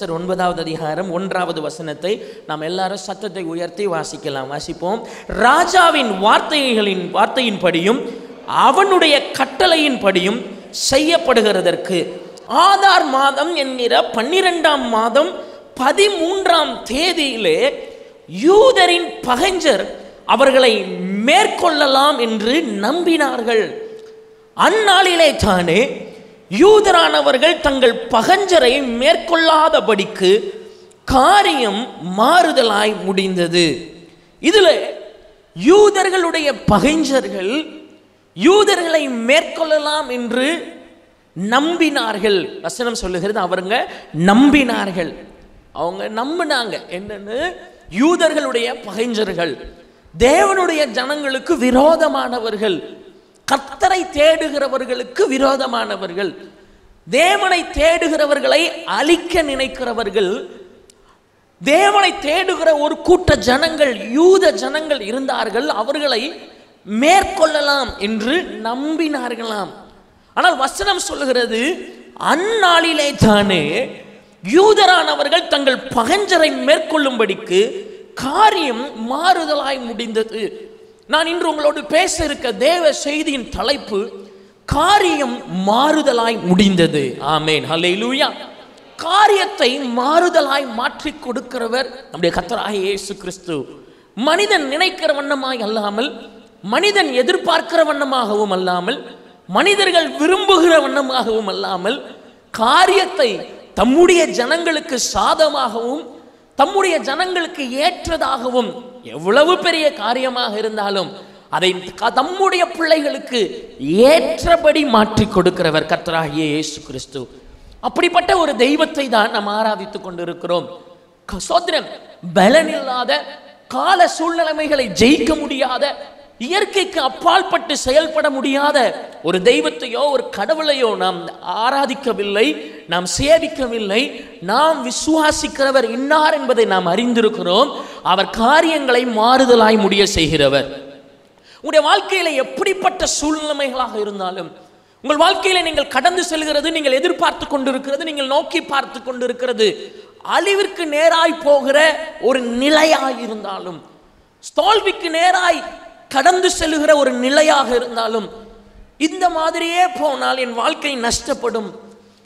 Esther 9வது அதிகாரம் 1வது வசனத்தை நாம் எல்லாரும் சத்தத்தை உயர்த்தி வாசிக்கலாம். வாசிப்போம். ராஜாவின் வார்த்தையின்படியும் அவனுடைய கட்டளையின்படியும் செய்யப்படுகிறதற்கு ஆதார் மாதம் என்கிற 12ஆம் மாதம் 13ஆம் தேதியிலே யூதரின் பகைஞர் அவர்களை மேற்கொள்ளலாம் என்று நம்பினார்கள். அந்நாளிலே தானே யூதரானவர்கள் தங்கள் பகைஞரை மேற்கொள்ளாதபடிக்கு காரியம் மாறுதலாய் முடிந்தது. இதில் யூதர்களுடைய பகைஞர்கள் யூதர்களை மேற்கொள்ளலாம் என்று நம்பினார்கள். வசனம் சொல்லுகிறது அவங்க நம்பினார்கள். அவங்க நம்பினாங்க. என்னன்னு? யூதர்களுடைய பகைஞர்கள் தேவனுடைய ஜனங்களுக்கு விரோதமானவர்கள், கர்த்தரை தேடுகிறவர்களுக்கு விரோதமானவர்கள், தேவனை தேடுகிறவர்களை அழிக்க நினைக்கிறவர்கள், தேவனை தேடுகிற ஒரு கூட்ட ஜனங்கள் யூத ஜனங்கள் இருந்தார்கள். அவர்களை மேற்கொள்ளலாம் என்று நம்பினார்களாம். ஆனால் வசனம் சொல்லுகிறது அந்நாளிலே தானே யூதரானவர்கள் தங்கள் பகைஞரை மேற்கொள்ளும்படிக்கு காரியம் மாறுதலாய் முடிந்தது. நான் இன்று உங்களோடு பேச இருக்க தேவ செய்தியின் தலைப்பு காரியம் மாறுதலாய் முடிந்தது. ஆமென், ஹல்லேலூயா. காரியத்தை மாறுதலாய் மாற்றி கொடுக்கிறவர் நம்முடைய கர்த்தராகிய இயேசு கிறிஸ்து. மனிதன் நினைக்கிற வண்ணமாய் அல்லாமல், மனிதன் எதிர்பார்க்கிற வண்ணமாகவும் அல்லாமல், மனிதர்கள் விரும்புகிற வண்ணமாகவும் அல்லாமல், காரியத்தை தம்முடைய ஜனங்களுக்கு சாதமாகவும் தம்முடைய ஜனங்களுக்கு ஏற்றதாகவும், எவ்வளவு பெரிய காரியமாக இருந்தாலும் அதை தம்முடைய பிள்ளைகளுக்கு ஏற்றபடி மாற்றி கொடுக்கிறவர் கர்த்தராகிய இயேசு கிறிஸ்து. அப்படிப்பட்ட ஒரு தெய்வத்தை தான் நாம் ஆராதித்துக் கொண்டிருக்கிறோம். சோதரன், பலனில்லாத, கால சூழ்நிலைமைகளை ஜெயிக்க முடியாத, இயற்கைக்கு அப்பாற்பட்டு செயல்பட முடியாத ஒரு தெய்வத்தையோ ஒரு கடவுளையோ நாம் ஆராதிக்கவில்லை, நாம் சேவிக்கவில்லை. நாம் விசுவாசிக்கிறவர் இன்னார் என்பதை நாம் அறிந்திருக்கிறோம். அவர் காரியங்களை மாறுதலாய் முடிய செய்கிறவர். உங்களுடைய வாழ்க்கையில எப்படிப்பட்ட சூழ்நிலைகளாக இருந்தாலும், உங்கள் வாழ்க்கையில நீங்கள் கடந்து செல்கிறது, நீங்கள் எதிர்பார்த்து கொண்டிருக்கிறது, நீங்கள் நோக்கி பார்த்து கொண்டிருக்கிறது அழிவிற்கு நேராய் போகிற ஒரு நிலையாய் இருந்தாலும், தோல்விக்கு நேராய் கடந்து செல்லுகிற ஒரு நிலையாக இருந்தாலும், இந்த மாதிரியே போனால் என் வாழ்க்கை நஷ்டப்படும்,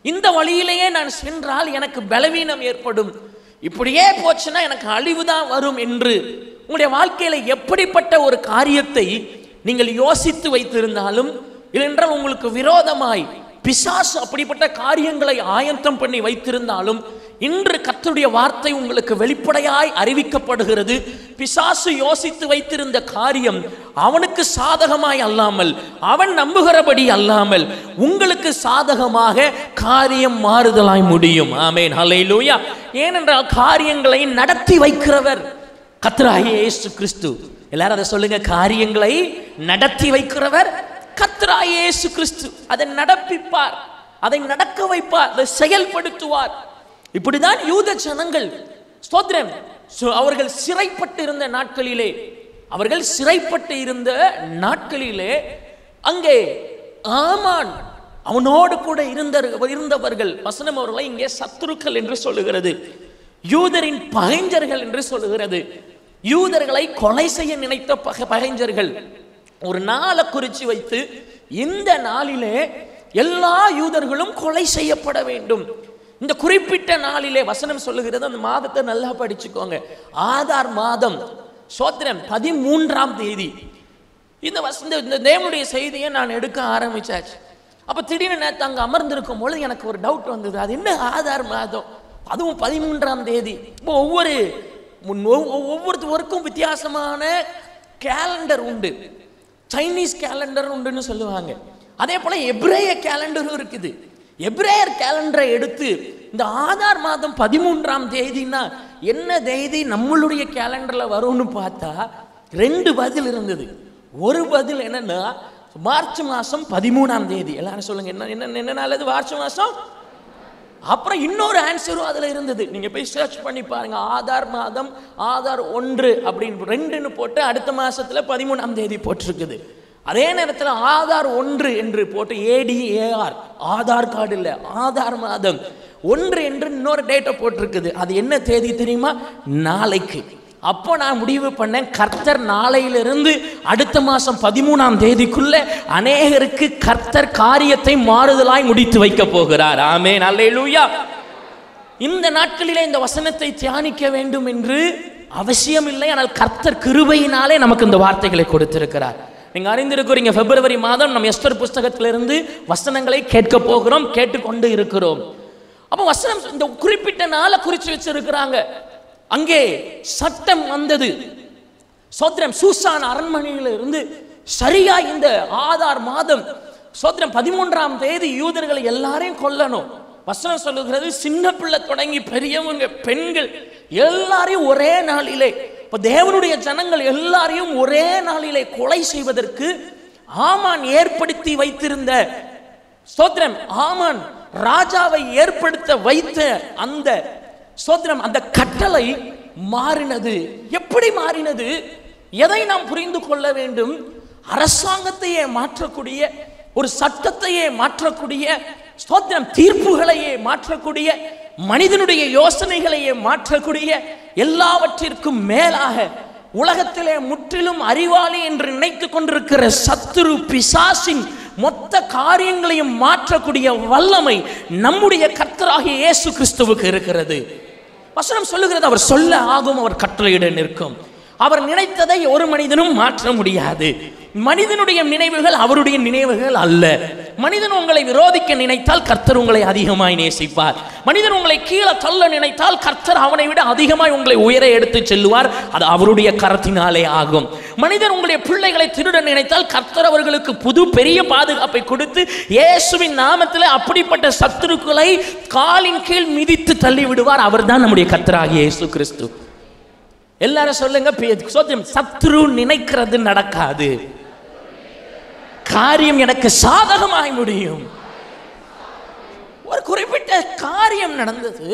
இந்த வழியிலேயே நான் சென்றால் எனக்கு பலவீனம் ஏற்படும், இப்படியே போச்சுன்னா எனக்கு அழிவுதான் வரும் என்று உங்களுடைய வாழ்க்கையில எப்படிப்பட்ட ஒரு காரியத்தை நீங்கள் யோசித்து வைத்திருந்தாலும், இல்லென்றால் உங்களுக்கு விரோதமாய் பிசாசு அப்படிப்பட்ட காரியங்களை ஆயத்தம் பண்ணி வைத்திருந்தாலும், இன்று கர்த்தருடைய வார்த்தை உங்களுக்கு வெளிப்படையாய் அறிவிக்கப்படுகிறது. பிசாசு யோசித்து வைத்திருந்த காரியம் அவனுக்கு சாதகமாய் அல்லாமல், அவன் நம்புகிறபடி அல்லாமல், உங்களுக்கு சாதகமாக காரியம் மாறுதலாய் முடியும். ஆமென், ஹல்லேலூயா. ஏனென்றால் காரியங்களை நடத்தி வைக்கிறவர் கர்த்தராகிய இயேசு கிறிஸ்து. எல்லாரும் அதை சொல்லுங்க. காரியங்களை நடத்தி வைக்கிறவர் கர்த்தராகிய இயேசு கிறிஸ்து. அதை நடப்பிப்பார், அதை நடக்க வைப்பார், அதை செயல்படுத்துவார். இப்படிதான் யூத ஜனங்கள் ஸ்தோத்திரம் அவர்கள் சிறைப்பட்டு இருந்த நாட்களிலே, அங்கே ஆமான் அவனோடு கூட இருந்தவர்கள், வசனம் அவர்களை இங்கே சத்துருக்கள் என்று சொல்லுகிறது, யூதரின் பகைஞர்கள் என்று சொல்லுகிறது. யூதர்களை கொலை செய்ய நினைத்த பகைஞர்கள் ஒரு நாளை குறித்து வைத்து, இந்த நாளிலே எல்லா யூதர்களும் கொலை செய்யப்பட வேண்டும். இந்த குறிப்பிட்ட நாளிலே வசனம் சொல்லுகிறது, அந்த மாதத்தை நல்லா படிச்சுக்கோங்க, ஆதார் மாதம் சோத்திரம் 13ஆம் தேதி. இந்த தேவனுடைய செய்தியை நான் எடுக்க ஆரம்பிச்சாச்சு. அப்ப திடீர்னு நேற்று அங்கே அமர்ந்திருக்கும் பொழுது எனக்கு ஒரு டவுட் வந்தது. அது என்ன ஆதார் மாதம், அதுவும் 13ஆம் தேதி? இப்போ ஒவ்வொருத்தருக்கும் வித்தியாசமான கேலண்டர் உண்டு. சைனீஸ் கேலண்டர் உண்டுன்னு சொல்லுவாங்க. அதே போல எபிரேய கேலண்டரும் இருக்குது. எபிரேயர் கேலண்டரை எடுத்து இந்த ஆதார் மாதம் 13ஆம் தேதினா என்ன தேதி நம்மளுடைய கேலண்டர்ல வரும்னு பார்த்தா 2 பதில் இருந்தது. ஒரு பதில் என்னன்னா மார்ச் மாசம் 13ஆம் தேதி. எல்லாரும் சொல்லுங்க, என்ன நாள் அது? மார்ச் மாசம். அப்புறம் இன்னொரு ஆன்சரும் அதுல இருந்தது. நீங்க போய் சர்ச் பண்ணி பாருங்க. ஆதார் மாதம் ஆதார் 1 அப்படின்னு 2ன்னு போட்டு அடுத்த மாசத்துல 13ஆம் தேதி போட்டிருக்குது. அதே நேரத்தில் ஆதார் 1 என்று போட்டு ADAR, ஆதார் கார்டு இல்லை, ஆதார் மாதம் 1 என்று இன்னொரு டேட்டை போட்டிருக்குது. அது என்ன தேதி தெரியுமா? நாளைக்கு. அப்போ நான் முடிவு பண்ணேன், கர்த்தர் நாளையிலிருந்து அடுத்த மாதம் 13ஆம் தேதிக்குள்ள அநேகருக்கு கர்த்தர் காரியத்தை மாறுதலாய் முடித்து வைக்க போகிறார். ஆமென், அல்லேலூயா. இந்த நாட்களிலே இந்த வசனத்தை தியானிக்க வேண்டும் என்று அவசியம் இல்லை. ஆனால் கர்த்தர் கிருபையினாலே நமக்கு இந்த வார்த்தைகளை கொடுத்திருக்கிறார். நீங்க அறிந்திருக்கிறீங்க, பிப்ரவரி மாதம் நம்ம எஸ்தர் புஸ்தகத்திலிருந்து வசனங்களை கேட்க போகிறோம், கேட்டுக்கொண்டு இருக்கிறோம். அப்போ வசனம் இந்த குறிப்பிட்ட நாளை குறித்து வச்சிருக்கிறாங்க. அங்கே சட்டம் வந்தது. சோத்திரம், சூசான் அரண்மனையில் இருந்து சரியா இந்த ஆதார் மாதம் சோத்திரம் 13ஆம் தேதி யூதர்களை எல்லாரையும் கொல்லணும். வசனம் சொல்லுகிறது, சின்ன பிள்ளை தொடங்கி பெரியவங்க, பெண்கள் எல்லாரையும் ஒரே நாளிலே, இப்ப தேவனுடைய ஜனங்கள் எல்லாரையும் ஒரே நாளிலே கொலை செய்வதற்கு ஆமான் ஏற்படுத்தி வைத்திருந்த ஸ்தோத்திரம், ஆமான் ராஜாவை ஏற்படுத்த வைத்த அந்த ஸ்தோத்திரம், அந்த கட்டளை மாறினது. எப்படி மாறினது? எதை நாம் புரிந்து கொள்ள வேண்டும்? அரசாங்கத்தையே மாற்றக்கூடிய, ஒரு சட்டத்தையே மாற்றக்கூடிய, ஸ்தோத்திரம், தீர்ப்புகளையே மாற்றக்கூடிய, மனிதனுடைய யோசனைகளையே மாற்றக்கூடிய, எல்லாவற்றிற்கும் மேலாக உலகத்திலே முற்றிலும் அறிவாளி என்று நினைத்துக் கொண்டிருக்கிற சத்துரு பிசாசின் மொத்த காரியங்களையும் மாற்றக்கூடிய வல்லமை நம்முடைய கர்த்தராகிய இயேசு கிறிஸ்துவுக்கு இருக்கிறது. வசனம் சொல்லுகிறது, அவர் சொல்ல ஆகும், அவர் கட்டளையிட நிற்கும். அவர் நினைத்ததை ஒரு மனிதனும் மாற்ற முடியாது. மனிதனுடைய நினைவுகள் அவருடைய நினைவுகள் அல்ல. மனிதன் உங்களை விரோதிக்க நினைத்தால் கர்த்தர் உங்களை அதிகமாய் நேசிப்பார். மனிதன் உங்களை கீழே தள்ள நினைத்தால் கர்த்தர் அவனை விட அதிகமாய் உங்களை உயர எடுத்து செல்லுவார். அது அவருடைய கரத்தினாலே ஆகும். மனிதன் உங்களுடைய பிள்ளைகளை திருட நினைத்தால் கர்த்தர் அவர்களுக்கு புது பெரிய பாதுகாப்பை கொடுத்து இயேசுவின் நாமத்தில் அப்படிப்பட்ட சத்துருக்களை காலின் கீழ் மிதித்து தள்ளி விடுவார். அவர் தான் நம்முடைய கர்த்தராகிய இயேசு கிறிஸ்து. எல்லாரும் சொல்லுங்க, சத்துரு நினைக்கிறது நடக்காது, காரியம் எனக்கு சாதகமாய் முடியும். ஒரு குறிப்பிட்ட காரியம் நடந்தது.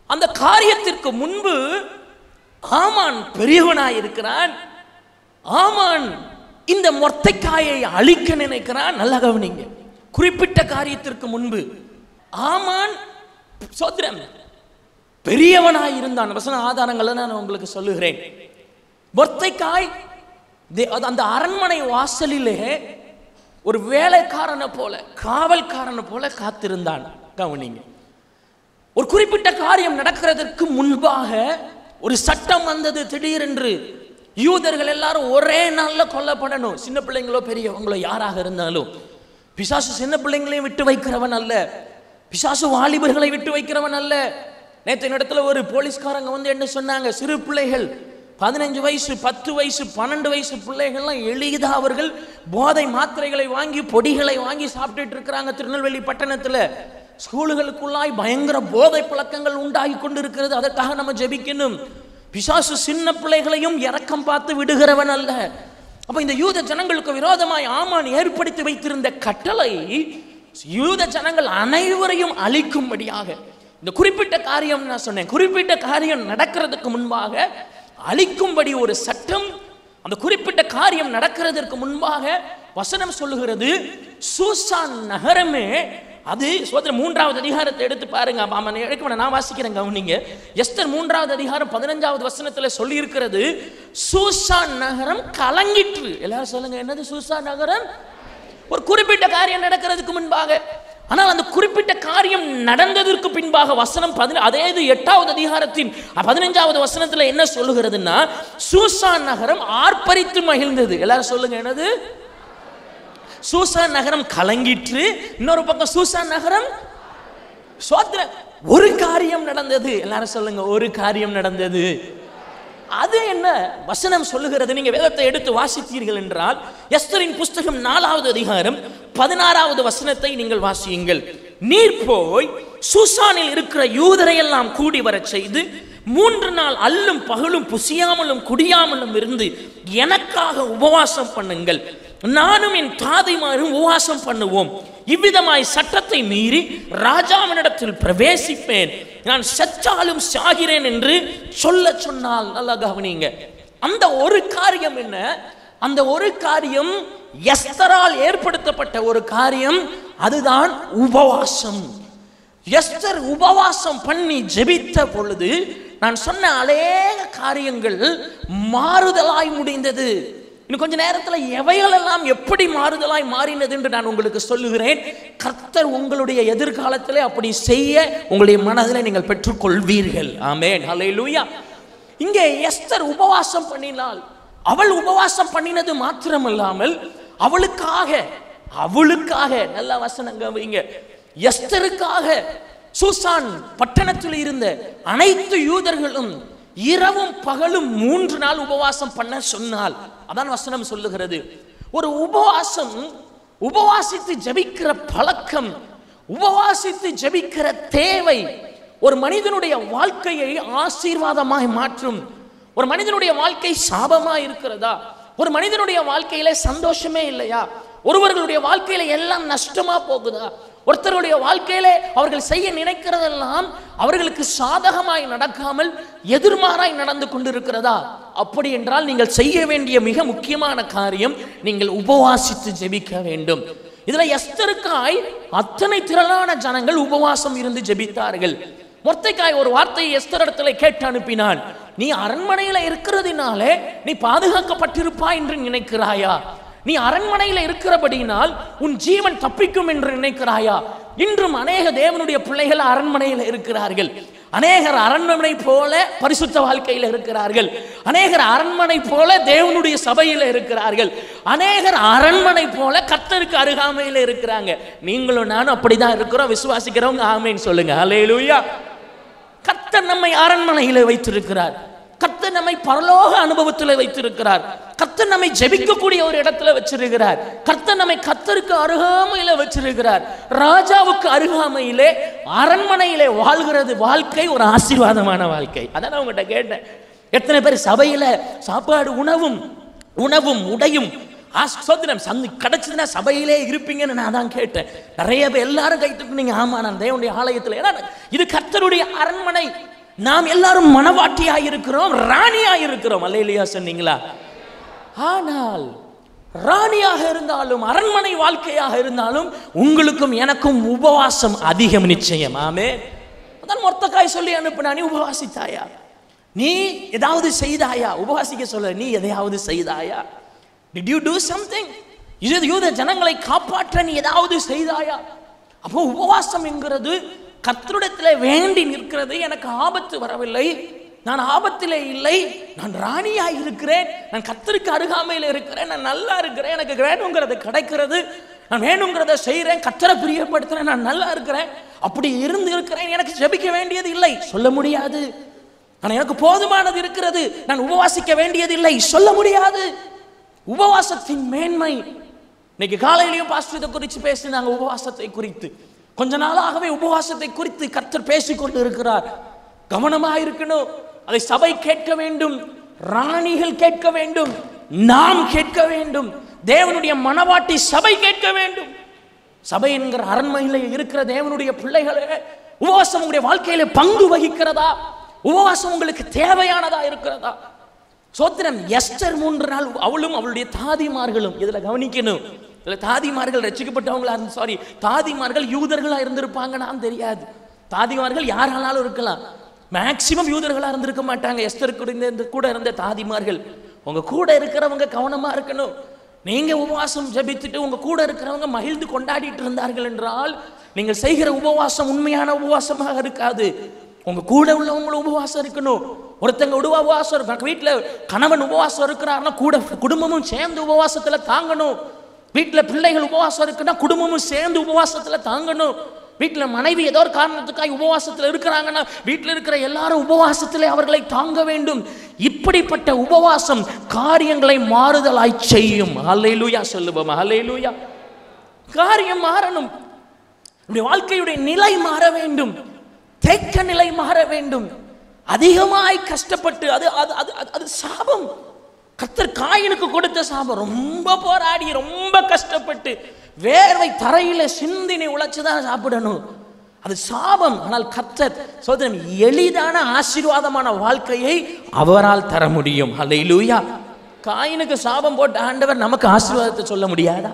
அந்த காரியத்திற்கு முன்பு ஆமான் பெரியவனாய் இருக்கிறான். ஆமான் இந்த மொர்தெக்காயை அழிக்க நினைக்கிறான். நல்லா கவனிங்க, குறிப்பிட்ட காரியத்திற்கு முன்பு ஆமான் சோத்திரம் பெரியவனாய் இருந்தான். வசன ஆதாரங்களை நான் உங்களுக்கு சொல்லுகிறேன். மொர்தெக்காய் அந்த அரண்மனை வாசலிலே ஒரு வேலைக்காரனை போல, காவல்காரனை போல காத்திருந்தான். கவனிங்க, ஒரு குறிப்பிட்ட காரியம் நடக்கிறதற்கு முன்பாக ஒரு சட்டம் வந்தது. திடீரென்று யூதர்கள் எல்லாரும் ஒரே நாள்ல கொல்லப்படணும். சின்ன பிள்ளைங்களோ பெரியவங்களோ யாராக இருந்தாலும். பிசாசு சின்ன பிள்ளைங்களையும் விட்டு வைக்கிறவன் அல்ல, பிசாசு வாலிபர்களை விட்டு வைக்கிறவன் அல்ல. நேற்று இடத்துல ஒரு போலீஸ்காரங்க வந்து என்ன சொன்னாங்க, சிறு பிள்ளைகள் 15 வயசு 10 வயசு 12 வயசு பிள்ளைகள்லாம் எளிதாக அவர்கள் போதை மாத்திரைகளை வாங்கி பொடிகளை வாங்கி சாப்பிட்டுட்டு இருக்கிறாங்க. திருநெல்வேலி பட்டணத்தில் ஸ்கூலுகளுக்குள்ளாய் பயங்கர போதை பழக்கங்கள் உண்டாகி கொண்டு இருக்கிறது. அதற்காக நம்ம ஜெபிக்கணும். பிசாசு சின்ன பிள்ளைகளையும் இரக்கம் பார்த்து விடுகிறவன் அல்ல. அப்ப இந்த யூத ஜனங்களுக்கு விரோதமாய் ஆமான் ஏற்படுத்தி வைத்திருந்த கட்டளை யூத ஜனங்கள் அனைவரையும் அழிக்கும்படியாக. இந்த குறிப்பிட்ட காரியம் நான் சொன்னேன், குறிப்பிட்ட காரியம் நடக்கிறதுக்கு முன்பாக அழிக்கும்படி ஒரு சட்டம். அந்த குறிப்பிட்ட காரியம் நடக்கிறதற்கு முன்பாக வசனம் சொல்லுகிறது, சூசான் நகரமே அது 3வது அதிகாரத்தை எடுத்து பாருங்க. நான் வாசிக்கிறேன், கவனிங்க. எஸ்தர் 3வது அதிகாரம் 15வது வசனத்தில் சொல்லி இருக்கிறது, சூசான் நகரம் கலங்கிற்று. எல்லாரும் சொல்லுங்க, என்னது சூசான் நகரம்? ஒரு குறிப்பிட்ட காரியம் நடக்கிறதுக்கு முன்பாக. ஆனால் அந்த குறிப்பிட்ட காரியம் நடந்ததற்கு பின்பாக வசனம் அதே 8வது அதிகாரத்தின் 15வது வசனத்தில் என்ன சொல்லுகிறதுன்னா, சூசான் நகரம் ஆர்ப்பரித்து மகிழ்ந்தது. எல்லாரும் சொல்லுங்க, என்னது? சூசான் நகரம் கலங்கிற்று. இன்னொரு பக்கம் சூசான் நகரம் ஒரு காரியம் நடந்தது. எல்லாரும் சொல்லுங்க, ஒரு காரியம் நடந்தது. அது என்ன வசனம் சொல்லுகிறது? நீங்க வேதத்தை எடுத்து வாசித்தீர்கள் என்றால் எஸ்தரின் புஸ்தகம் 4வது அதிகாரம் 16வது வசனத்தை நீங்கள் வாசியுங்கள். நீர் போய் சூசானில் இருக்கிற யூதரை எல்லாம் கூடி வரச் செய்து 3 நாள் அல்லும் பகலும் புசியாமலும் குடியாமலும் இருந்து எனக்காக உபவாசம் பண்ணுங்கள், நானும் என் தாதிமாரும் உபவாசம் பண்ணுவோம். இவ்விதமாய் சட்டத்தை மீறி ராஜாவினிடத்தில் பிரவேசிப்பேன், நான் செத்தாலும் சாகிறேன் என்று சொல்ல சொன்னால். நல்லா கவனிங்க, அந்த ஒரு காரியம் என்ன? அந்த ஒரு காரியம் எஸ்தரால் ஏற்படுத்தப்பட்ட ஒரு காரியம். அதுதான் உபவாசம். எஸ்தர் உபவாசம் பண்ணி ஜெபித்த பொழுது நான் சொன்ன அநேக காரியங்கள் மாறுதலாய் முடிந்தது. இன்னும் கொஞ்ச நேரத்தில் எவைகளெல்லாம் எப்படி மாறுதலாய் மாறினது என்று நான் உங்களுக்கு சொல்லுகிறேன். கர்த்தர் உங்களுடைய எதிர்காலத்திலே அப்படி செய்ய உங்களுடைய மனதில் நீங்கள் பெற்றுக்கொள்வீர்கள். ஆமென், ஹல்லேலூயா. இங்கே எஸ்தர் உபவாசம் பண்ணினாள். அவள் உபவாசம் பண்ணினது மாத்திரமல்லாமல் அவளுக்காக நல்ல வசனங்க வைங்க, எஸ்தருக்காக சூசான் பட்டணத்தில் இருந்த அனைத்து யூதர்களும் இரவும் பகலும் 3 நாள் உபவாசம் பண்ண சொன்னால். அதான் வசனம் சொல்லுகிறது. ஒரு உபவாசித்து ஜெபிக்கிற பழக்கம், உபவாசித்து ஜெபிக்கிற தேவை ஒரு மனிதனுடைய வாழ்க்கையை ஆசீர்வாதமாய் மாற்றும். ஒரு மனிதனுடைய வாழ்க்கை சாபமாய் இருக்கிறதா? ஒரு மனிதனுடைய வாழ்க்கையில சந்தோஷமே இல்லையா? ஒருவர்களுடைய வாழ்க்கையில எல்லாம் நஷ்டமா போகுதா? ஒருத்தருடைய வாழ்க்கையில அவர்கள் செய்ய நினைக்கிறதெல்லாம் அவர்களுக்கு சாதகமாய் நடக்காமல் எதிர்மாறாய் நடந்து கொண்டிருக்கிறதா? அப்படி என்றால் நீங்கள் செய்ய வேண்டிய மிக முக்கியமான காரியம், நீங்கள் உபவாசித்து ஜெபிக்க வேண்டும். இதுல எஸ்தருக்காய் அத்தனை திரளான ஜனங்கள் உபவாசம் இருந்து ஜெபித்தார்கள். மொர்தெகாய் ஒரு வார்த்தையை எஸ்தர் இடத்துல கேட்டு அனுப்பினான். நீ அரண்மனையில இருக்கிறதுனாலே நீ பாதுகாக்கப்பட்டிருப்பாய் என்று நினைக்கிறாயா? நீ அரண்மனையில இருக்கிறபடியினால் உன் ஜீவன் தப்பிக்கும் என்று நினைக்கிறாயா? இன்றும் அநேக தேவனுடைய பிள்ளைகள் அரண்மனையில் இருக்கிறார்கள். அநேகர் அரண்மனை போல பரிசுத்த வாழ்க்கையில் இருக்கிறார்கள். அநேகர் அரண்மனை போல தேவனுடைய சபையில் இருக்கிறார்கள். அநேகர் அரண்மனை போல கர்த்தருக்கு அருகாமையில் இருக்கிறாங்க. நீங்களும் நானும் அப்படிதான் இருக்கிறோம். விசுவாசிக்கிறவங்க ஆமென் சொல்லுங்க. ஹல்லேலூயா. கர்த்தர் நம்மை அரண்மனையில் வைத்திருக்கிறார். கர்த்தர் நம்மை பரலோக அனுபவத்தில் வைத்திருக்கிறார். கர்த்தர் நம்மை ஜெபிக்கக்கூடிய ஒரு இடத்துல வச்சிருக்கிறார். கர்த்தர் நம்மை கர்த்தருக்கு அருகாமையில வச்சிருக்கிறார். ராஜாவுக்கு அருகாமையிலே அரண்மனையிலே வாழ்கிறது வாழ்க்கை ஒரு ஆசீர்வாதமான வாழ்க்கை. அதான் நான் உங்கள்கிட்ட கேட்டேன், எத்தனை பேர் சபையில சாப்பாடு உணவும் உடையும் கிடைச்சதுன்னா சபையிலே இருப்பீங்கன்னு நான் தான் கேட்டேன். நிறைய பேர் எல்லாரும் கைத்துக்கு நீங்க ஆமா நான் தேவனுடைய ஆலயத்தில், ஏன்னா இது கர்த்தருடைய அரண்மனை. நாம் எல்லாரும் மனவாட்டியாய் இருக்கிறோம், ராணியாய் இருக்கிறோம். அல்லேலூயா சொன்னீங்களா? ஆனால் ராணியாக இருந்தாலும் அரண்மனை வாழ்க்கையாக இருந்தாலும் உங்களுக்கும் எனக்கும் உபவாசம் அதிகம் நிச்சயம். ஆமென். அதான் மொர்தெகாய் சொல்லி அனுப்பினா, நீ உபவாசித்தாயா? நீ ஏதாவது செய்தாயா? உபவாசிக்க சொல்ல, நீ எதையாவது செய்தாயா? Did you do something? யூத ஜனங்களை காப்பாற்ற நீ ஏதாவது செய்தாயா? அப்போ உபவாசம் என்கிறது கர்த்தரிடத்தில் வேண்டி நிற்கிறது. எனக்கு ஆபத்து வரவில்லை, நான் ஆபத்திலே இல்லை, நான் ராணியாய் இருக்கிறேன், நான் கர்த்தருக்கு அருகாமையில் இருக்கிறேன், நான் நல்லா இருக்கிறேன், எனக்கு வேணுங்கிறது கிடைக்கிறது, நான் வேணுங்கிறத செய்கிறேன், கர்த்தரை பிரியப்படுத்துறேன், நான் நல்லா இருக்கிறேன், அப்படி இருந்து இருக்கிறேன், எனக்கு ஜெபிக்க வேண்டியது இல்லை சொல்ல முடியாது. ஆனால் எனக்கு போதுமானது இருக்கிறது, நான் உபவாசிக்க வேண்டியது இல்லை சொல்ல முடியாது. உபவாசத்தின் மேன்மை. இன்னைக்கு காலையிலையும் பாஸ்டர் இதை குறித்து பேசினாங்க, உபவாசத்தை குறித்து. கொஞ்ச நாளாகவே உபவாசத்தை குறித்து கர்த்தர் பேசிக்கொண்டு இருக்கிறார். கவனமாக இருக்கணும். அதை சபை கேட்க வேண்டும், ராணிகள் கேட்க வேண்டும், நாம் கேட்க வேண்டும், தேவனுடைய மனவாட்டி சபை கேட்க வேண்டும். சபை என்கிற அரண்மனையில் இருக்கிற தேவனுடைய பிள்ளைகளே, உபவாசம் உங்களுடைய வாழ்க்கையில பங்கு வகிக்கிறதா? உபவாசம் உங்களுக்கு தேவையானதா இருக்கிறதா? சோத்திரம். எஸ்தர் 3 நாள் அவளும் அவளுடைய தாதிமார்களும். இதுல கவனிக்கணும், தாதிமார்கள் ரட்சிக்கப்பட்டவங்களா தாதிமார்கள் யூதர்களா இருந்திருப்பாங்க நான் தெரியாது. தாதிமார்கள் யாராலும் இருக்கலாம், மேக்சிமம் யூதர்களா இருந்திருக்க மாட்டாங்க. எஸ்தர் கூட இருந்த தாதிமார்கள். உங்க கூட இருக்கிறவங்க கவனமா இருக்கணும். நீங்க உபவாசம் ஜெபித்துட்டு உங்க கூட இருக்கிறவங்க மகிழ்ந்து கொண்டாடிட்டு இருந்தார்கள் என்றால் நீங்கள் செய்கிற உபவாசம் உண்மையான உபவாசமாக இருக்காது. உங்க கூட உள்ளவங்களும் உபவாசம் இருக்கணும். ஒருத்தங்க உபவாசம் இருக்கு, வீட்டில் கணவன் உபவாசம் இருக்கிறாருன்னா கூட குடும்பமும் சேர்ந்து உபவாசத்துல தாங்கணும். வீட்டில் பிள்ளைகள் உபவாசம் இருக்குன்னா குடும்பமும் சேர்ந்து உபவாசத்துல தாங்கணும். வீட்டில் மனைவி ஏதோ ஒரு காரணத்துக்காக உபவாசத்தில் இருக்கிறாங்கன்னா வீட்டில் இருக்கிற எல்லாரும் உபவாசத்திலே அவர்களை தாங்க வேண்டும். இப்படிப்பட்ட உபவாசம் காரியங்களை மாறுதலாய் செய்யும். ஹல்லேலூயா சொல்லுவோம். ஹல்லேலூயா. காரியம் மாறணும். வாழ்க்கையுடைய நிலை மாற வேண்டும், தேக்க நிலை மாற வேண்டும். அதிகமாய் கஷ்டப்பட்டு அது சாபம். கர்த்தர் காயினுக்கு கொடுத்த சாபம். ரொம்ப போராடி ரொம்ப கஷ்டப்பட்டு வேர்வை தரையில சிந்தினை உழைச்சுதான் சாப்பிடணும், அது சாபம். ஆனால் கர்த்தர் சோதரன் எளிதான ஆசீர்வாதமான வாழ்க்கையை அவரால் தர முடியும். ஹல்லேலூயா. காயினுக்கு சாபம் போட்ட ஆண்டவர் நமக்கு ஆசீர்வாதத்தை சொல்ல முடியாதா?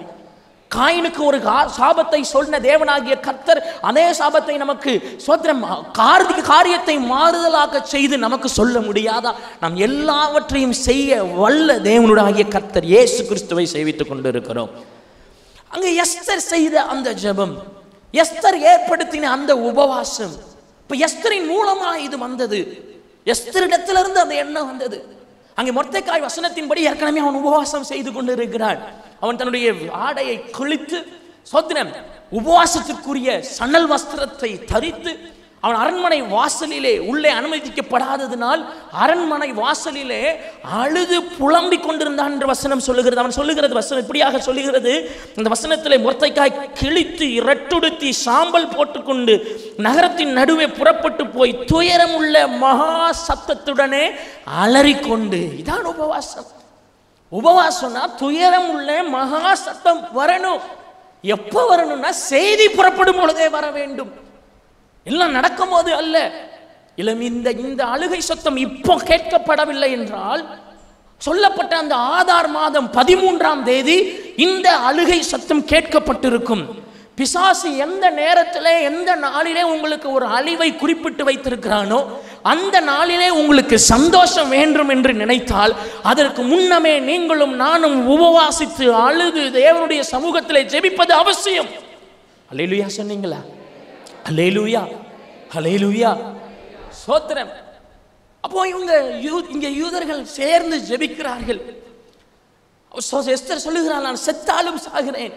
காயினுக்கு ஒரு சாபத்தை சொன்ன தேவனாகிய கர்த்தர் அதே சாபத்தை நமக்கு சோத்திரம் காரியத்தை மாறுதலாக செய்து நமக்கு சொல்ல முடியாதா? நாம் எல்லாவற்றையும் செய்ய வல்ல தேவனுடைய கர்த்தர் இயேசு கிறிஸ்துவை சேவித்துக் கொண்டிருக்கிறோம். அங்கே எஸ்தர் செய்த அந்த ஜெபம், எஸ்தர் ஏற்படுத்தின அந்த உபவாசம், இப்ப எஸ்தரின் மூலமா இது வந்தது. எஸ்தரிடத்திலிருந்து அந்த எண்ணம் வந்தது. அங்கே மொர்தெக்காய் வசனத்தின்படி ஏற்கனவே அவன் உபவாசம் செய்து கொண்டிருக்கிறான். அவன் தன்னுடைய ஆடையை கிழித்து சோத்திரம் உபவாசத்திற்குரிய சணல் வஸ்திரத்தை தரித்து அவன் அரண்மனை வாசலிலே உள்ளே அனுமதிக்கப்படாததினால் அரண்மனை வாசலிலே அழுது புலம்பிக் கொண்டிருந்தான் என்று வசனம் சொல்லுகிறது. அவன் சொல்லுகிறது வசனம் இப்படியாக சொல்லுகிறது. இந்த வசனத்திலே மொர்தெக்காய் கிழித்து இரட்டுடுத்தி சாம்பல் போட்டுக்கொண்டு நகரத்தின் நடுவே புறப்பட்டு போய் துயரம் உள்ள மகா சத்தத்துடனே அலறிக்கொண்டு. இதான் உபவாசம். உபவாசம்னா துயரம் உள்ள மகா சத்தம் வரணும். எப்ப வரணும்னா செய்தி புறப்படும் பொழுதே வர வேண்டும். எல்லாம் நடக்கும் போது அல்ல. இந்த அழுகை சத்தம் இப்போ கேட்கப்படவில்லை என்றால் சொல்லப்பட்ட அந்த ஆதார் மாதம் 13ஆம் தேதி இந்த அழுகை சத்தம் கேட்கப்பட்டிருக்கும். பிசாசு எந்த நேரத்திலே எந்த நாளிலே உங்களுக்கு ஒரு அழிவை குறிப்பிட்டு வைத்திருக்கிறானோ அந்த நாளிலே உங்களுக்கு சந்தோஷம் வேண்டும் என்று நினைத்தால் அதற்கு முன்னமே நீங்களும் நானும் உபவாசித்து அழுது தேவனுடைய சமூகத்திலே ஜெபிப்பது அவசியம். அல்லேலூயா சொன்னீங்களா? அல்லேலூயா, அல்லேலூயா, ஸ்தோத்திரம். அப்போ இங்க யூதர்கள் சேர்ந்து ஜெபிக்கிறார்கள். எஸ்தர் சொல்லுகிறாள், நான் செத்தாலும் சாகிறேன்.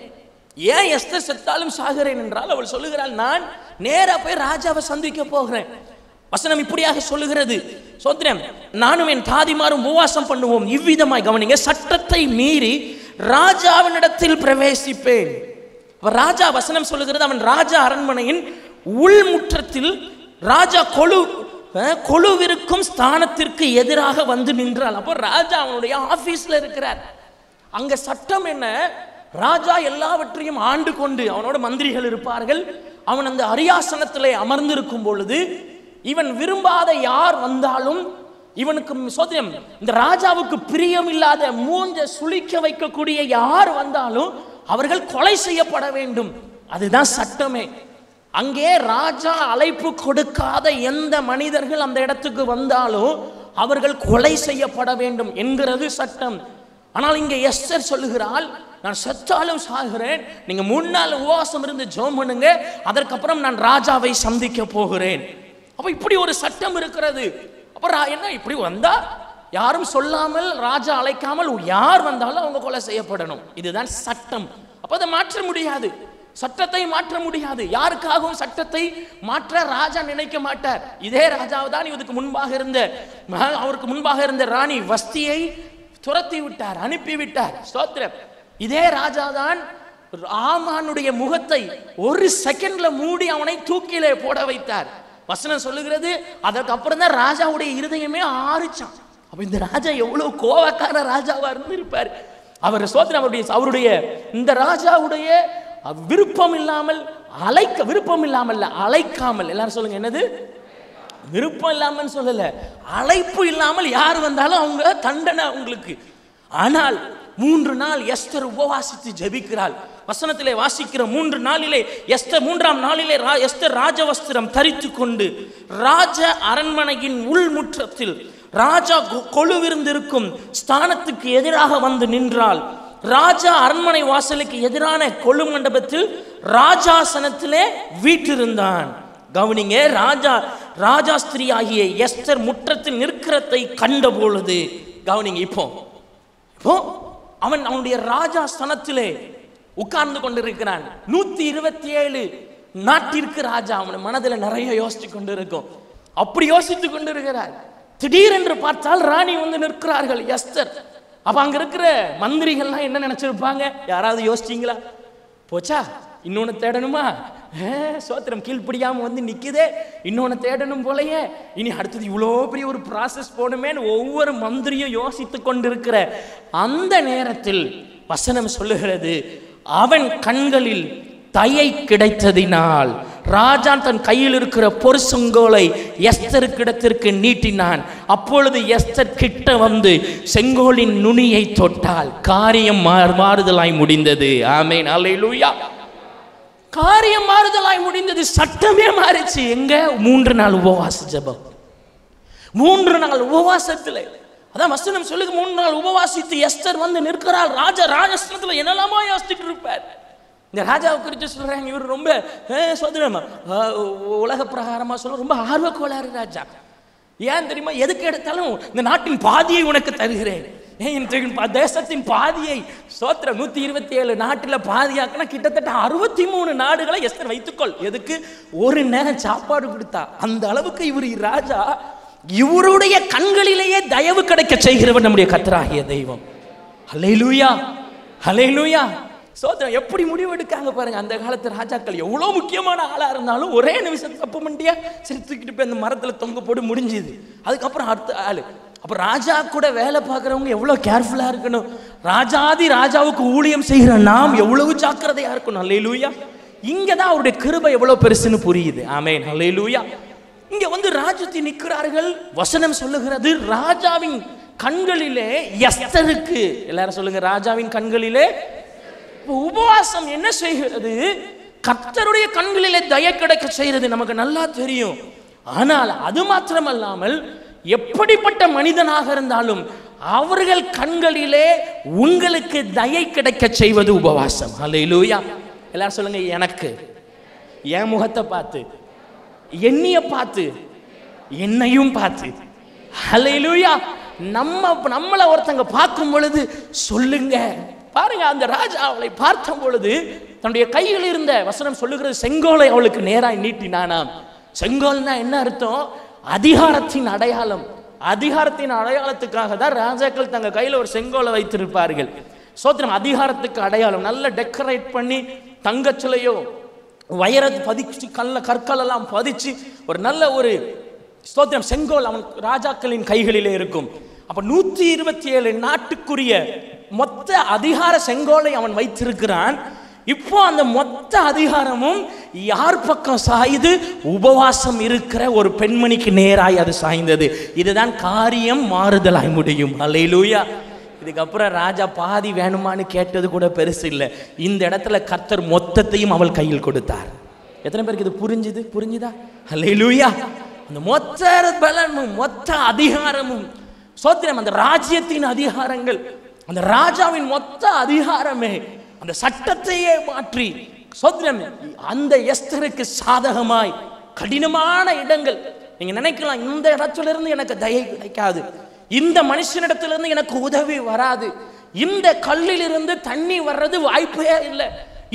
ஏன் எஸ்தர் செத்தாலும் சாகிறேன் என்றால் அவள் சொல்லுகிறாள், நான் நேரா போய் ராஜாவை சந்திக்க போகிறேன். வசனம் இப்படியாக சொல்லுகிறது, சோத்திரம், நானும் என் தாதிமாரும் உபவாசம் பண்ணுவோம். இவ்விதமாய் கவனிங்க, சட்டத்தை மீறி ராஜாவினிடத்தில் பிரவேசிப்பேன். ராஜா வசனம் சொல்லுகிறது, அவன் ராஜா அரண்மனையின் உள்முற்றத்தில் ராஜா கொலுவிருக்கும் ஸ்தானத்திற்கு எதிராக வந்து நின்றாள். அப்போ ராஜா அவனுடைய ஆபீஸ்ல இருக்கிறார். அங்க சட்டம் என்ன? ராஜா எல்லாவற்றையும் ஆண்டு கொண்டு அவனோட மந்திரிகள் இருப்பார்கள். அவன் அந்த அரியாசனத்திலே அமர்ந்திருக்கும் பொழுது இவன் விரும்பாத யார் வந்தாலும் இவனுக்கு சோத்தியம் இந்த ராஜாவுக்கு பிரியம் இல்லாத மூஞ்ச சுளிக்க வைக்கக்கூடிய யார் வந்தாலும் அவர்கள் கொலை செய்யப்பட வேண்டும். அதுதான் சட்டமே. அங்கே ராஜா அழைப்பு கொடுக்காத எந்த மனிதர்கள் அந்த இடத்துக்கு வந்தாலும் அவர்கள் கொலை செய்யப்பட வேண்டும் என்கிறது சட்டம். ஆனால் இங்கே எஸ்தர் சொல்லுகிறாள், நான் செத்தாலும் சாகிறேன், நீங்க 3 நாள் உபவாசம் இருந்து ஜெபம் பண்ணுங்க, அதற்கப்புறம் நான் ராஜாவை சந்திக்க போகிறேன். அப்ப இப்படி ஒரு சட்டம் இருக்கிறது. அப்புறம் என்ன, இப்படி வந்தா யாரும் சொல்லாமல் ராஜா அழைக்காமல் யார் வந்தாலும் அவங்க கொலை செய்யப்படணும். இதுதான் சட்டம். அப்ப அதை மாற்ற முடியாது, சட்டத்தை மாற்ற முடியாது. யாருக்காகவும் சட்டத்தை மாற்ற ராஜா நினைக்க மாட்டார். இதே ராஜாவை தான் அவருக்கு முன்பாக இருந்த ராணி வஸ்தியை துரத்தி விட்டார், அனுப்பிவிட்டார். ஸ்தோத்திரம். இதே ராஜா தான் ஆமானுடைய முகத்தை ஒரு செகண்ட்ல மூடி அவனை தூக்கிலே போட வைத்தார். வசனம் சொல்லுகிறது, அதற்கு அப்புறம் தான் ராஜாவுடைய இருதயமே ஆறிச்சான். அப்ப இந்த ராஜா எவ்வளவு கோவக்கார ராஜாவா இருந்திருப்பார். அவர் சோதனை அவருடைய இந்த ராஜாவுடைய விருப்பம் இல்லாமல் அழைக்காமல், எல்லாரும் சொல்லுங்க, என்னது விருப்பம் இல்லாமல் சொல்லல, அழைப்பு இல்லாமல் யார் வந்தாலும் அவங்க தண்டனை உங்களுக்கு. ஆனால் 3 நாள் எஸ்தர் உபவாசித்து ஜெபிக்கிறாள். வசனத்திலே வாசிக்கிற 3 நாளிலே எஸ்தர் 3ஆம் நாளிலே எஸ்தர் ராஜவஸ்திரம் தரித்து கொண்டு ராஜ அரண்மனையின் உள்முற்றத்தில் ராஜா கொலுவிருந்திருக்கும் ஸ்தானத்துக்கு எதிராக வந்து நின்றாள். ராஜா அரண்மனை வாசலுக்கு எதிரான கொலு மண்டபத்தில் ராஜாசனத்திலே வீற்றிருந்தான். கவனிங்க, ராஜாஸ்திரி ஆகிய எஸ்தர் முற்றத்தில் நிற்கிறதை கண்ட பொழுது, கவனிங்க, இப்போ அவனுடைய ராஜாஸ்தானத்திலே உட்கார்ந்து கொண்டிருக்கிறான். 127 நாட்டிற்கு ராஜா. அவன் மனதில் நிறைய யோசிச்சு கொண்டு இருக்கும். அப்படி யோசித்துக் கொண்டிருக்கிறார். திடீரென்று பார்த்தால் ராணி வந்து நிற்கிறார்கள், எஸ்தர். அப்ப அங்க இருக்கிற மந்திரிகள்லாம் என்ன நினைச்சிருப்பாங்க? யாராவது யோசிச்சீங்களா? போச்சா, இன்னொன்னு தேடணுமா? சோத்திரம், கீழ்ப்படியாம வந்து நிக்குதே, இன்னொன்னு தேடணும் போலயே, இனி அடுத்தது இவ்வளோ பெரிய ஒரு ப்ராசஸ் போகணுமேன்னு ஒவ்வொரு மந்திரியும் யோசித்து கொண்டிருக்கிற அந்த நேரத்தில் வசனம் சொல்லுகிறது, அவன் கண்களில் தயை கிடைத்ததினால் ராஜா தன் கையில் இருக்கிற பொற்செங்கோலை எஸ்தருக்கிடத்திற்கு நீட்டினான். அப்பொழுது எஸ்தர் கிட்ட வந்து செங்கோலின் நுனியை தொட்டால் காரியம் மாறுதலாய் முடிந்தது. ஆமென், அல்லேலூயா. காரியம் மாறுதலாய் முடிந்தது. சட்டமே மாறிச்சு. எங்க? 3 நாள் உபவாச ஜெபம். 3 நாள் உபவாசத்தில் அதான் வசனம் சொல்லுங்க. 3 நாள் உபவாசித்து எஸ்தர் வந்து நிற்கிறாள். ராஜஸ்தானத்தில் என்னெல்லாமோ யோசிச்சுட்டு இருப்பார். இந்த ராஜாவை குறித்து சொல்றாங்க, இவர் ரொம்ப சோதனமா உலக பிரகாரமா சொல்ல ரொம்ப ஆர்வக்கோளாறு ராஜா. ஏன் தெரியுமா? எதுக்கு எடுத்தாலும் இந்த நாட்டின் பாதியை உனக்கு தருகிறேன், தேசத்தின் பாதியை சோத்திரம் 127 நாட்டில் பாதியாக்குனா கிட்டத்தட்ட 63 நாடுகளை எஸ்தர் வைத்துக்கொள். எதுக்கு? ஒரு நேரம் சாப்பாடு கொடுத்தா. அந்த அளவுக்கு இவர் ராஜா. இவருடைய கண்களிலேயே தயவு கிடைக்க செய்கிறவர் நம்முடைய கர்த்தராகிய தெய்வம். ஹல்லேலூயா, ஹல்லேலூயா. சோதரம் எப்படி முடிவு எடுக்காங்க பாருங்க. அந்த காலத்து ராஜாக்கள் எவ்வளோ முக்கியமான ஆளாக இருந்தாலும் ஒரே நிமிஷம் தப்பு பண்ணியா சரி தூக்கிட்டு போய் அந்த மரத்தில் தொங்க போட்டு முடிஞ்சுது. அதுக்கப்புறம் அடுத்த ஆள். அப்போ ராஜா கூட வேலை பார்க்குறவங்க எவ்வளோ கேர்ஃபுல்லாக இருக்கணும். ராஜாவுக்கு ஊழியம் செய்கிற நாம் எவ்வளவு ஜாக்கிரதையாக இருக்கணும். ஹல்லேலூயா. இங்கே தான் அவருடைய கிருபை எவ்வளோ பெருசுன்னு புரியுது. ஆமென், ஹல்லேலூயா. இங்க வந்து ராஜ்யத்தை நிற்கிறார்கள். வசனம் சொல்லுகிறது, ராஜாவின் கண்களிலே எஸ்தருக்கு, எல்லாரும் சொல்லுங்க, ராஜாவின் கண்களிலே. உபவாசம் என்ன செய்கிறது? கர்த்தருடைய கண்களிலே தயை கிடைக்க செய்கிறது. நமக்கு நல்லா தெரியும். ஆனால் அது மாத்திரமல்லாமல் எப்படிப்பட்ட மனிதனாக இருந்தாலும் அவர்கள் கண்களிலே உங்களுக்கு தயை கிடைக்க செய்வது உபவாசம். ஹல்லேலூயா. எல்லாரும் சொல்லுங்க, எனக்கு என் முகத்தை பார்த்து, என்னைய பார்த்து, என்னையும் பார்த்து. ஹல்லேலூயா. நம்மளை ஒருத்தங்க பார்க்கும் பொழுது சொல்லுங்க. பாருங்க, அந்த ராஜா அவளை பார்த்த பொழுது தன்னுடைய கையில் இருந்த வசனம் சொல்லுகிறது, செங்கோலை அவளுக்கு நேராய் நீட்டினானாம். செங்கோல்னா என்ன அர்த்தம்? அதிகாரத்தின் அடையாளம். அதிகாரத்தின் அடையாளத்துக்காக தான் ராஜாக்கள் தங்க கையில் ஒரு செங்கோலை வைத்திருப்பார்கள். சோத்திரம் அதிகாரத்துக்கு அடையாளம். நல்ல டெக்கரேட் பண்ணி தங்கச்சிலையோ வயரத்து பதிச்சு கற்கள் எல்லாம் பதிச்சு ஒரு நல்ல ஒரு ஸ்தோத்திரம் செங்கோல் அவன் ராஜாக்களின் கைகளிலே இருக்கும். அப்ப 127 நாட்டுக்குரிய மொத்த அதிகார செங்கோலை அவன் வைத்திருக்கிறான். இப்போ அந்த மொத்த அதிகாரமும் யார் பக்கம் சாய்ந்து? உபவாசம் இருக்கிற ஒரு பெண்மணிக்கு நேராய் அது சாய்ந்தது. இதுதான் காரியம் மாறுதலாய் முடியும். அல்லேலூயா. இதுக்கப்புறம் ராஜா பாதி வேணுமான்னு கேட்டது கூட பெருசு இல்லை. இந்த இடத்துல கர்த்தர் மொத்தத்தையும் அவள் கையில் கொடுத்தார். எத்தனை பேருக்கு இது புரிஞ்சுதா? அல்லேலூயா. அந்த மொத்த பலனும் மொத்த அதிகாரமும் சோத்திரம், அந்த ராஜ்யத்தின் அதிகாரங்கள், அந்த ராஜாவின் மொத்த அதிகாரமே அந்த சட்டத்தையே மாற்றி சோத்திரம் அந்த எஸ்தருக்கு சாதகமாய் கடினமான இடங்கள். நீங்க நினைக்கலாம், இந்த இடத்துல இருந்து எனக்கு தயை கிடைக்காது, இந்த மனுஷனிடத்திலிருந்து எனக்கு உதவி வராது, இந்த கல்லில் இருந்து தண்ணி வர்றது வாய்ப்பே இல்லை,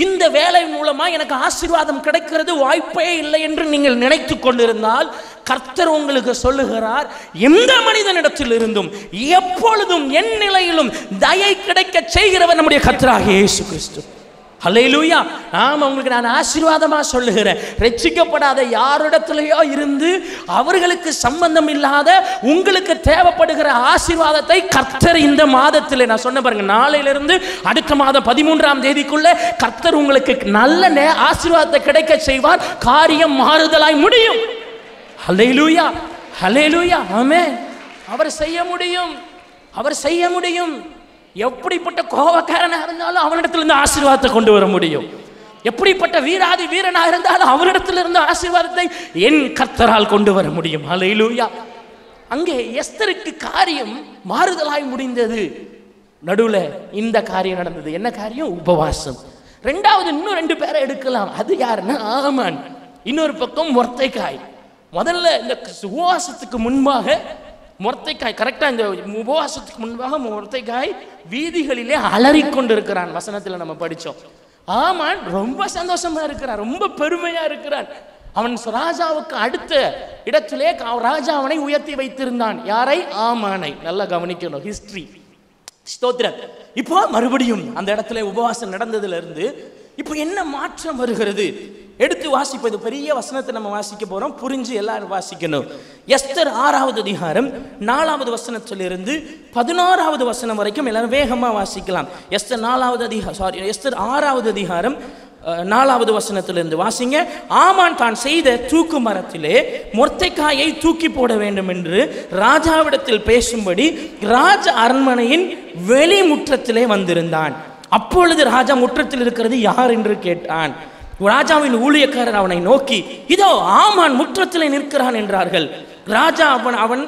இந்த வேலை மூலமா எனக்கு ஆசீர்வாதம் கிடைக்கிறது வாய்ப்பே இல்லை என்று நீங்கள் நினைத்து கொண்டிருந்தால் கர்த்தர் உங்களுக்கு சொல்லுகிறார், எந்த மனிதனிடத்தில் இருந்தும் எப்பொழுதும் என் நிலையிலும் தயை கிடைக்க செய்கிறவர் நம்முடைய கர்த்தராகிய இயேசு கிறிஸ்து. ஹல்லேலூயா. உங்களுக்கு நான் ஆசீர்வாதமா சொல்லுகிறேன், ரட்சிக்கப்படாத யாரிடத்திலேயோ இருந்து அவர்களுக்கு சம்பந்தம் இல்லாத உங்களுக்கு தேவைப்படுகிற ஆசீர்வாதத்தை கர்த்தர் இந்த மாதத்தில், நான் சொன்ன பாருங்க, நாளையிலிருந்து அடுத்த மாதம் 13ஆம் தேதிக்குள்ள கர்த்தர் உங்களுக்கு நல்ல ஆசீர்வாதத்தை கிடைக்க செய்வார். காரியம் மாறுதலாய் முடியும். ஹல்லேலூயா, ஹல்லேலூயா. ஆமென். அவர் செய்ய முடியும், அவர் செய்ய முடியும். எப்படிப்பட்ட கோபக்காரனாக இருந்தாலும் அவனிடத்திலிருந்து ஆசீர்வாதத்தை கொண்டு வர முடியும். எப்படிப்பட்ட வீராதி வீரனாக இருந்தாலும் அவனிடத்திலிருந்து ஆசீர்வாதத்தை என் கர்த்தரால் கொண்டு வர முடியும். ஹல்லேலூயா. அங்கே எஸ்தருக்கு காரியம் மாறுதலாய் முடிந்தது. நடுவில் இந்த காரியம் நடந்தது. என்ன காரியம்? உபவாசம். ரெண்டாவது இன்னும் 2 பேரை எடுக்கலாம். அது யாருன்னா ஆமான். இன்னொரு பக்கம் மொர்தெகாய். முதல்ல இந்த உபவாசத்துக்கு முன்பாக மொர்தெகாய், கரெக்டா இந்த உபவாசத்துக்கு முன்பாக மொர்தெகாய் வீதிகளிலே அலறிக்கொண்டிருக்கிறான். வசனத்தில் நம்ம படித்தோம். ஆமான் ரொம்ப சந்தோஷமா இருக்கிறான், ரொம்ப பெருமையா இருக்கிறான். அவன் ராஜாவுக்கு அடுத்த இடத்திலே ராஜா அவனை உயர்த்தி வைத்திருந்தான். யாரை? ஆமானை. நல்லா கவனிக்கணும் ஹிஸ்டரி. ஸ்தோத்திரம். இப்போ மறுபடியும் அந்த இடத்துல உபவாசம் நடந்ததுல இருந்து இப்போ என்ன மாற்றம் வருகிறது? எடுத்து வாசிப்போம். இது பெரிய வசனத்தை நம்ம வாசிக்க போறோம், புரிஞ்சு எல்லாரும் வாசிக்கணும். எஸ்தர் 6வது அதிகாரம் 4வது வசனத்திலிருந்து 16வது வசனம் வரைக்கும் எல்லாரும் வேகமா வாசிக்கலாம். எஸ்தர் 6வது அதிகாரம் 4வது வசனத்திலிருந்து வாசிங்க. ஆமான் தான் செய்த தூக்கு மரத்திலே மொர்தெகாயை தூக்கி போட வேண்டும் என்று ராஜாவிடத்தில் பேசும்படி ராஜ அரண்மனையின் வெளிமுற்றத்திலே வந்திருந்தான். அப்பொழுது ராஜா முற்றத்தில் இருக்கிறது யார் என்று கேட்டான். ராஜாவின் ஊழியக்காரர் அவனை நோக்கி, இதோ ஆமான் முற்றத்திலே நிற்கிறான் என்றார்கள். ராஜா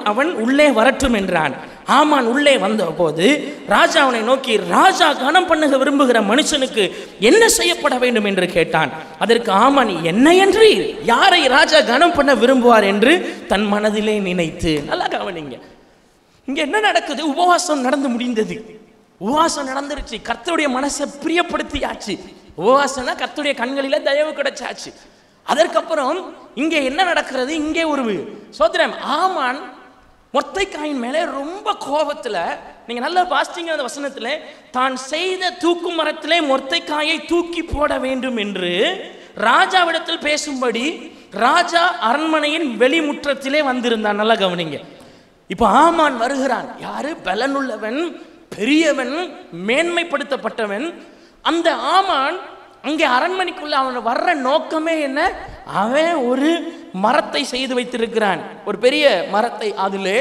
அவன் உள்ளே வரட்டும் என்றான். ஆமான் உள்ளே வந்த போது ராஜா அவனை நோக்கி, ராஜா கனம் பண்ண விரும்புகிற மனுஷனுக்கு என்ன செய்யப்பட வேண்டும் என்று கேட்டான். அதற்கு ஆமான், என்னையன்றி யாரை ராஜா கனம் பண்ண விரும்புவார் என்று தன் மனதிலே நினைத்து. நல்லா கவனிங்க, இங்க என்ன நடக்குது? உபவாசம் நடந்து முடிந்தது. உபவாசம் நடந்துருச்சு, கர்த்தருடைய மனசை பிரியப்படுத்தியாச்சு. உபவாசம்னா கர்த்தருடைய கண்களில தயவு கிடைச்சாச்சு. அதற்கப்புறம் இங்கே என்ன நடக்கிறது? இங்கே ஒரு சோதரம். ஆமான் மொர்தெகாயின் மேலே ரொம்ப கோபத்தில், நீங்க நல்லா பாஸ்டிங் அந்த வசனத்தில், தான் செய்த தூக்கு மரத்திலே மொர்தெகாயை தூக்கி போட வேண்டும் என்று ராஜாவிடத்தில் பேசும்படி ராஜா அரண்மனையின் வெளிமுற்றத்திலே வந்திருந்தான். நல்லா கவனிங்க. இப்போ ஆமான் வருகிறான். யாரு? பலனுள்ளவன், பெரியவன், மேன்மைப்படுத்தப்பட்டவன். அந்த ஆமான் அங்கே அரண்மனைக்குள்ள அவன் வர்ற நோக்கமே என்ன? அவன் ஒரு மரத்தை செய்து வைத்திருக்கிறான், ஒரு பெரிய மரத்தை. அதிலே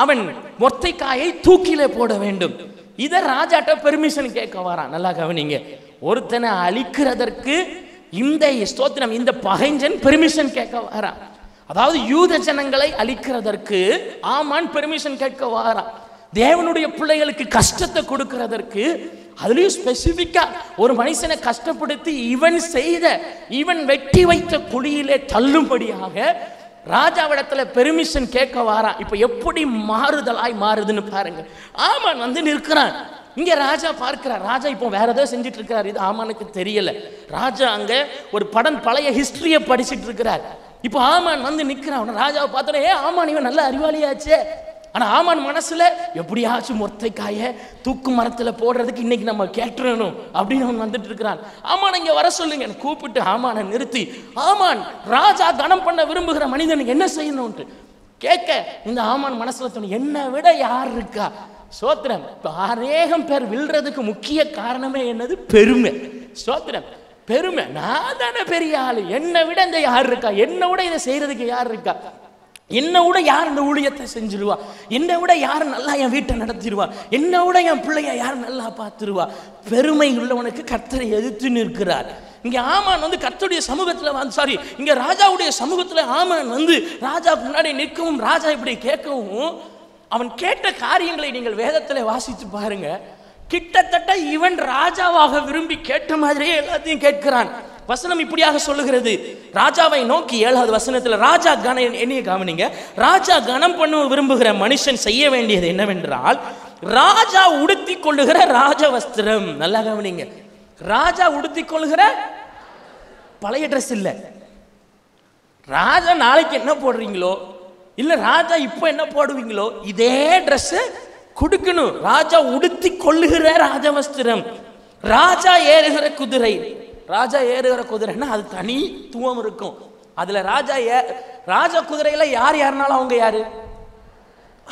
அவன் மொர்தெகாயை தூக்கிலே போட வேண்டும். இதை ராஜாட்ட பெர்மிஷன் கேட்க வரான். நல்லா கவனிங்க, ஒருத்தனை அழிக்கிறதற்கு இந்த ஸ்தோத்திரம், இந்த பகைஞ்சன் பெர்மிஷன் கேட்க வரான். அதாவது யூத ஜனங்களை அழிக்கிறதற்கு ஆமான் பெர்மிஷன் கேட்க வரான். தேவனுடைய பிள்ளைகளுக்கு கஷ்டத்தை கொடுக்கிறதற்கு, அதுலயும் ஸ்பெசிபிக்கா ஒரு மனுஷனை கஷ்டப்படுத்தி இவன் வெட்டி வைத்த குழியிலே தள்ளும்படியாக ராஜாவிடத்துல பெர்மிஷன் கேட்க வாரான். இப்ப எப்படி மாறுதலாய் மாறுதுன்னு பாருங்க. ஆமான் வந்து நிற்கிறான். இங்க ராஜா பார்க்கிறார். ராஜா இப்போ வேற ஏதோ செஞ்சுட்டு இருக்கிறார். இது ஆமானுக்கு தெரியல. ராஜா அங்க ஒரு பழைய ஹிஸ்டரியை படிச்சுட்டு இருக்கிறார். இப்போ ஆமான் வந்து நிற்கிறான். ராஜாவை பார்த்தோன்னே, ஆமான் இவன் நல்ல அறிவாளியாச்சே. ஆனா ஆமான் மனசுல எப்படியாச்சும் மொர்தெகாயை தூக்கு மரத்துல போடுறதுக்கு இன்னைக்கு நம்ம கேட்டுறணும் அப்படின்னு அவன் வந்துட்டு இருக்கிறான். ஆமான் இங்க வர சொல்லுங்க கூப்பிட்டு ஆமானை நிறுத்தி, ஆமான் ராஜா கனம் பண்ண விரும்புகிற மனிதனுக்கு என்ன செய்யணும்ட்டு கேட்க, இந்த ஆமான் மனசுல தோணும், என்னை விட யார் இருக்கா? சோத்திரம். அநேகம் பேர் வில்றதுக்கு முக்கிய காரணமே என்னது? பெருமை. சோத்திரம், பெருமை. நான் தானே பெரிய ஆளு, என்னை விட இந்த யார் இருக்கா? என்னை விட இதை செய்யறதுக்கு யார் இருக்கா? என்னை விட யார் இந்த ஊழியத்தை செஞ்சிருவா? என்னை விட யார் நல்லா என் வீட்டை நடத்திடுவா? என்னை விட என் பிள்ளைய யார் நல்லா பார்த்துருவா? பெருமை உள்ளவனுக்கு கர்த்தரை எதிர்த்து நிற்கிறார். இங்க ஆமான் வந்து கர்த்தருடைய சமூகத்துல இங்க ராஜாவுடைய சமூகத்துல ஆமான் வந்து ராஜாவுக்கு முன்னாடி நிற்கவும், ராஜா இப்படி கேட்கவும், அவன் கேட்ட காரியங்களை நீங்கள் வேதத்துல வாசித்து பாருங்க. கிட்டத்தட்ட இவன் ராஜாவாக விரும்பி கேட்ட மாதிரியே எல்லாத்தையும் கேட்கிறான். வசனம் இப்படியாக சொல்லுகிறது. ராஜாவை நோக்கி 7வது வசனத்தில் ராஜா என்னைய கவனிங்க. ராஜா கனம் பண்ண விரும்புகிற மனுஷன் செய்ய வேண்டியது என்னவென்றால், ராஜா உடுத்தி கொள்ளுகிற ராஜ வஸ்திரம். நல்லா கவனிங்க, ராஜா உடுத்தி கொள்ளுகிற பழைய ட்ரெஸ் இல்ல. ராஜா நாளைக்கு என்ன போடுறீங்களோ, இல்ல ராஜா இப்ப என்ன போடுவீங்களோ, இதே ட்ரெஸ் கொடுக்கணும். ராஜா உடுத்தி கொள்ளுகிற ராஜ வஸ்திரம். ராஜா ஏறுகிற குதிரை. ராஜா ஏறுகிற குதிரைன்னா அது தனித்துவம் இருக்கும். அதுல ராஜா குதிரையில யார் யாருனாலும் அவங்க யாரு?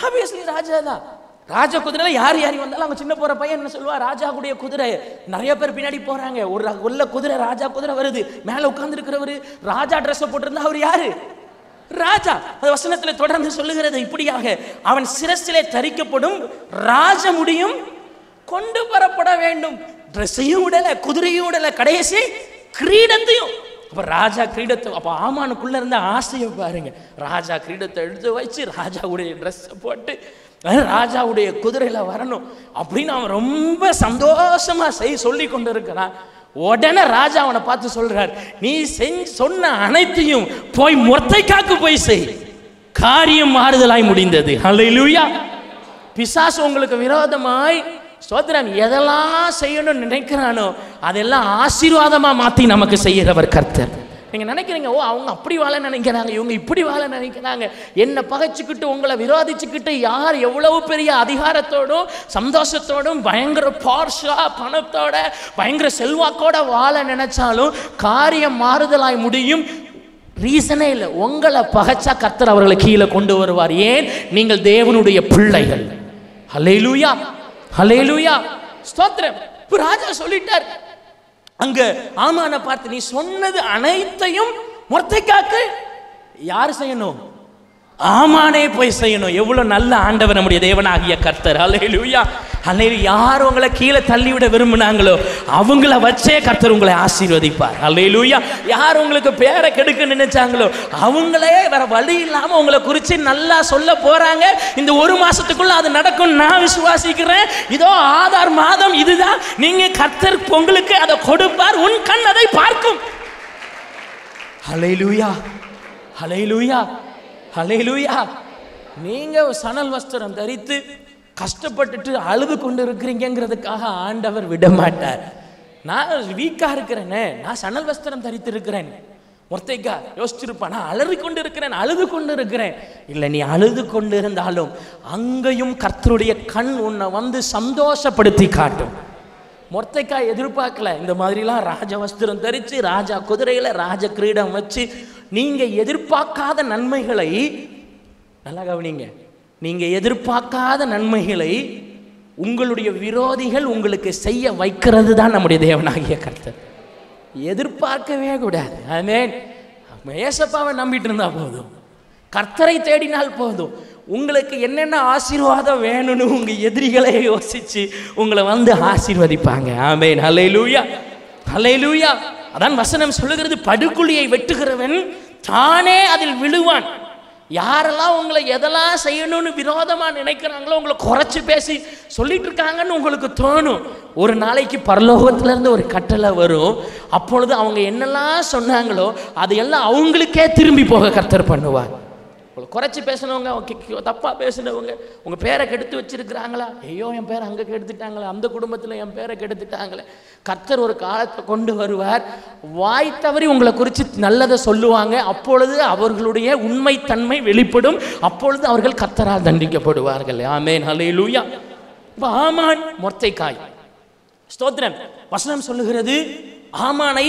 ஆப்வியஸ்லி ராஜா தான். ராஜா குதிரையில யார் வந்தாலும் அவங்க சின்ன போற பையன் என்ன சொல்லுவா? ராஜா கூடிய குதிரை. நிறைய பேர் பின்னாடி போறாங்க. ஒரு குதிரை, ராஜா குதிரை வருது. மேல உட்கார்ந்து இருக்கிறவரு ராஜா ட்ரெஸ் போட்டிருந்தா அவர் யாரு? ராஜா. அது வசனத்தில் தொடர்ந்து சொல்லுகிறது இப்படியாக, அவன் சிரசிலே தரிக்கப்படும் ராஜமுடியும் கொண்டு வரப்பட வேண்டும். ட்ரெஸ்ஸையும் விடல, குதிரையும் விடல, கடைசி கிரீடத்தையும். அப்ப ராஜா கிரீடத்தை, அப்ப ஆமானுக்குள்ள இருந்த ஆசையை பாருங்க. ராஜா கிரீடத்தை எடுத்து வச்சு ராஜாவுடைய ட்ரெஸ் போட்டு ராஜாவுடைய குதிரையில வரணும் அப்படின்னு அவன் ரொம்ப சந்தோஷமா சொல்லி கொண்டு இருக்கிறான். உடனே ராஜா அவனை பார்த்து சொல்றார், நீ சொன்ன அனைத்தையும் போய் மொர்தெகாய்க்கு போய் செய். காரியம் மாறுதலாய் முடிந்தது. ஹல்லேலூயா. பிசாசு உங்களுக்கு விரோதமாய் ஸ்தோத்திரம் எதெல்லாம் செய்யணும்னு நினைக்கிறானோ அதெல்லாம் ஆசீர்வாதமா மாத்தி நமக்கு செய்கிறவர் கர்த்தர். நீங்க நினைக்கிறீங்க, ஓ அவங்க அப்படி வாழ நினைக்கிறாங்க, இவங்க இப்படி வாழ நினைக்கிறாங்க, என்ன பகைச்சுக்கிட்டு உங்களை விரோதிச்சுக்கிட்டு யார் எவ்வளவு பெரிய அதிகாரத்தோடும் சந்தோஷத்தோடும் பயங்கர பார்ஷா பணத்தோட பயங்கர செல்வாக்கோட வாழ நினைச்சாலும் காரியம் மாறுதலாய் முடியும். ரீசனே இல்லை. உங்களை பகைச்சா கர்த்தர் அவர்களை கீழே கொண்டு வருவார். ஏன்? நீங்கள் தேவனுடைய பிள்ளைகள். ஹல்லேலூயா, ஹல்லேலூயா, ஸ்தோத்திரம். ராஜா சொல்லிட்டார், அங்க ஆமான பார்த்து, நீ சொன்னது அனைத்தையும் மொர்தெக்காய்க்கு யார் செய்யணும்? ஆமானே போய் செய்யணும். எவ்வளவு நல்ல ஆண்டவர் நம்முடைய தேவனாகிய கர்த்தர். அல்லேலூயா, அல்லேலூயா. யார் உங்களை கீழே தள்ளிவிட விரும்பினாங்களோ அவங்கள வச்சே கர்த்தர் உங்களை ஆசீர்வதிப்பார். அல்லேலூயா. யார் உங்களுக்கு பேரை கெடுக்க நினைச்சாங்களோ அவங்களே வேற வழி இல்லாம உங்களை குறித்து நல்லா சொல்ல போறாங்க. இந்த ஒரு மாசத்துக்குள்ள அது நடக்கும் நான் விசுவாசிக்கிறேன். இதோ ஆதார் மாதம் இதுதான். நீங்க கர்த்தர் உங்களுக்கு அதை கொடுப்பார். உன் கண் அதை பார்க்கும். அல்லேலூயா, அல்லேலூயா, அல்லேலூயா. நீங்க சணல் வஸ்திரம் தரித்து கஷ்டப்பட்டுட்டு அழுது கொண்டு இருக்கிறீங்கிறதுக்காக ஆண்டவர் விட மாட்டார். நான் வீக்கா இருக்கிறேனே, நான் சணல் வஸ்திரம் தரித்து இருக்கிறேன். மொர்தெக்கா யோசிச்சிருப்பான், நான் அலறி கொண்டு இருக்கிறேன், அழுது கொண்டு இருக்கிறேன். இல்லை, நீ அழுது கொண்டு இருந்தாலும் அங்கேயும் கர்த்தருடைய கண் உன்னை வந்து சந்தோஷப்படுத்தி காட்டும். மொர்தெக்கா எதிர்பார்க்கல இந்த மாதிரிலாம் ராஜ வஸ்திரம் தரித்து ராஜா குதிரையில ராஜ கிரீடம் வச்சு. நீங்க எதிர்பார்க்காத நன்மைகளை, நல்லா கவனிங்க, நீங்க எதிர்பார்க்காத நன்மைகளை உங்களுடைய விரோதிகள் உங்களுக்கு செய்ய வைக்கிறது தான் நம்முடைய தேவனாகிய கர்த்தர். எதிர்பார்க்கவே கூடாது. ஆமென். ஏசப்பாவை நம்பிட்டு இருந்தா போதும், கர்த்தரை தேடினால் போதும். உங்களுக்கு என்னென்ன ஆசீர்வாதம் வேணும்னு உங்க எதிரிகளை யோசிச்சு உங்களை வந்து ஆசீர்வதிப்பாங்க. ஆமென். அல்லேலூயா, அல்லேலூயா. அதான் வசனம் சொல்லுகிறது, படுகுழியை வெட்டுகிறவன் தானே அதில் விழுவான். யாரெல்லாம் உங்களை எதெல்லாம் செய்யணும்னு விரோதமா நினைக்கிறாங்களோ, உங்களை குறைச்சு பேசி சொல்லிட்டு இருக்காங்கன்னு உங்களுக்கு தோணும். ஒரு நாளைக்கு பரலோகத்திலிருந்து ஒரு கட்டளை வரும். அப்பொழுது அவங்க என்னெல்லாம் சொன்னாங்களோ அதையெல்லாம் அவங்களுக்கே திரும்பி போக கர்த்தர் பண்ணுவார். குறைச்சி பேசினவங்க, தப்பா பேசினவங்க, உங்க பேரை கெடுத்து வச்சிருக்கிறாங்களா, ஐயோ என் பேரை அங்கே கெடுத்துட்டாங்களே, அந்த குடும்பத்தில் என் பேரை கெடுத்துட்டாங்களே, கர்த்தர் ஒரு காலத்தை கொண்டு வருவார். வாய் தவறி உங்களை குறித்து நல்லதை சொல்லுவாங்க. அப்பொழுது அவர்களுடைய உண்மைத்தன்மை வெளிப்படும். அப்பொழுது அவர்கள் கர்த்தரால் தண்டிக்கப்படுவார்கள். ஆமென். அல்லேலூயா. இப்போ ஆமான், மொர்தெக்காய், ஸ்தோத்திரம். வசனம் சொல்லுகிறது, ஆமானை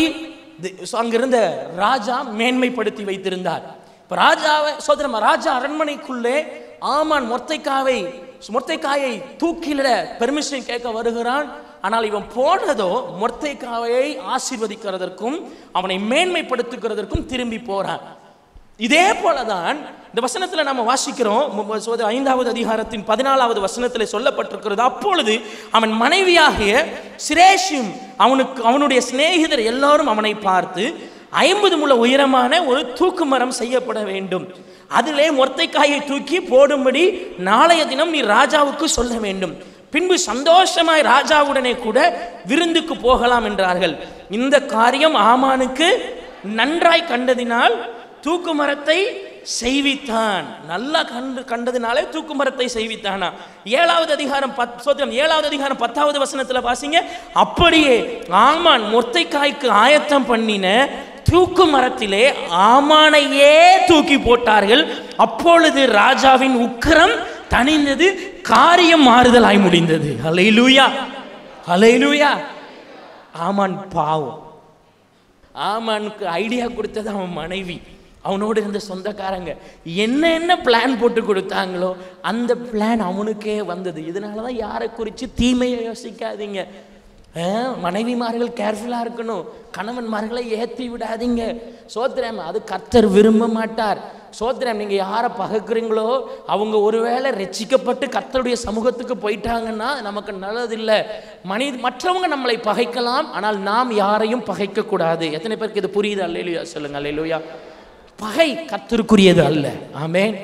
அங்கிருந்த ராஜா மேன்மைப்படுத்தி வைத்திருந்தார். இப்போ ராஜாவை சோதரம், ராஜா அரண்மனைக்குள்ளே ஆமான் மொர்தெக்காயை தூக்கிலிட பெர்மிஷன் கேட்க வருகிறான். ஆனால் இவன் போனதோ மொர்தெக்காயை ஆசீர்வதிக்கிறதற்கும் அவனை மேன்மைப்படுத்துகிறதற்கும் திரும்பி போறான். இதே போலதான் இந்த வசனத்தில் நம்ம வாசிக்கிறோம். 5வது அதிகாரத்தின் 14வது வசனத்தில் சொல்லப்பட்டிருக்கிறது, அப்பொழுது அவன் மனைவியாகிய சிரேஷும் அவனுடைய சிநேகிதர் எல்லாரும் அவனை பார்த்து, 50 முழ உயரமான ஒரு தூக்கு மரம் செய்யப்பட வேண்டும், அதிலே மொர்தெக்காயை தூக்கி போடும்படி நாளைய தினம் நீ ராஜாவுக்கு சொல்ல வேண்டும், பின்பு சந்தோஷமாய் ராஜாவுடனே கூட விருந்துக்கு போகலாம் என்றார்கள். இந்த காரியம் ஆமானுக்கு நன்றாய் கண்டதினால் தூக்கு மரத்தை செய்வித்தான். நல்லா கண்டதினாலே தூக்கு மரத்தை செய்வித்தானா. 7வது அதிகாரம் 10வது வசனத்தில் வாசிங்க. அப்படியே ஆமான் மொர்தெக்காய்க்கு ஆயத்தம் பண்ணின தூக்கு மரத்திலே ஆமானையே தூக்கி போட்டார்கள். அப்பொழுது ராஜாவின் உக்கிரம் தணிந்தது, காரியம் மாறுதலாய் முடிந்தது. அல்லேலூயா, அல்லேலூயா. ஆமான் பாவம். ஆமானுக்கு ஐடியா கொடுத்தது அவன் மனைவி, அவனோடு இருந்த சொந்தக்காரங்க. என்ன பிளான் போட்டு கொடுத்தாங்களோ அந்த பிளான் அவனுக்கே வந்தது. இதனால தான் யாரை குறித்து தீமையை யோசிக்காதீங்க. மனைவிமார்கள் கேர்ஃபுல்லாக இருக்கணும். கணவன்மார்களை ஏற்றி விடாதீங்க. சோத்திரம், அது கர்த்தர் விரும்ப மாட்டார். சோத்திரம், நீங்கள் யாரை பகைக்கிறீங்களோ அவங்க ஒருவேளை ரட்சிக்கப்பட்டு கர்த்தருடைய சமூகத்துக்கு போயிட்டாங்கன்னா நமக்கு நல்லதில்லை. மற்றவங்க நம்மளை பகைக்கலாம், ஆனால் நாம் யாரையும் பகைக்கக்கூடாது. எத்தனை பேருக்கு இது புரியுது? அல்லேலூயா சொல்லுங்க. அல்லேலூயா. பகை கர்த்தருக்குரியது அல்ல. ஆமென்.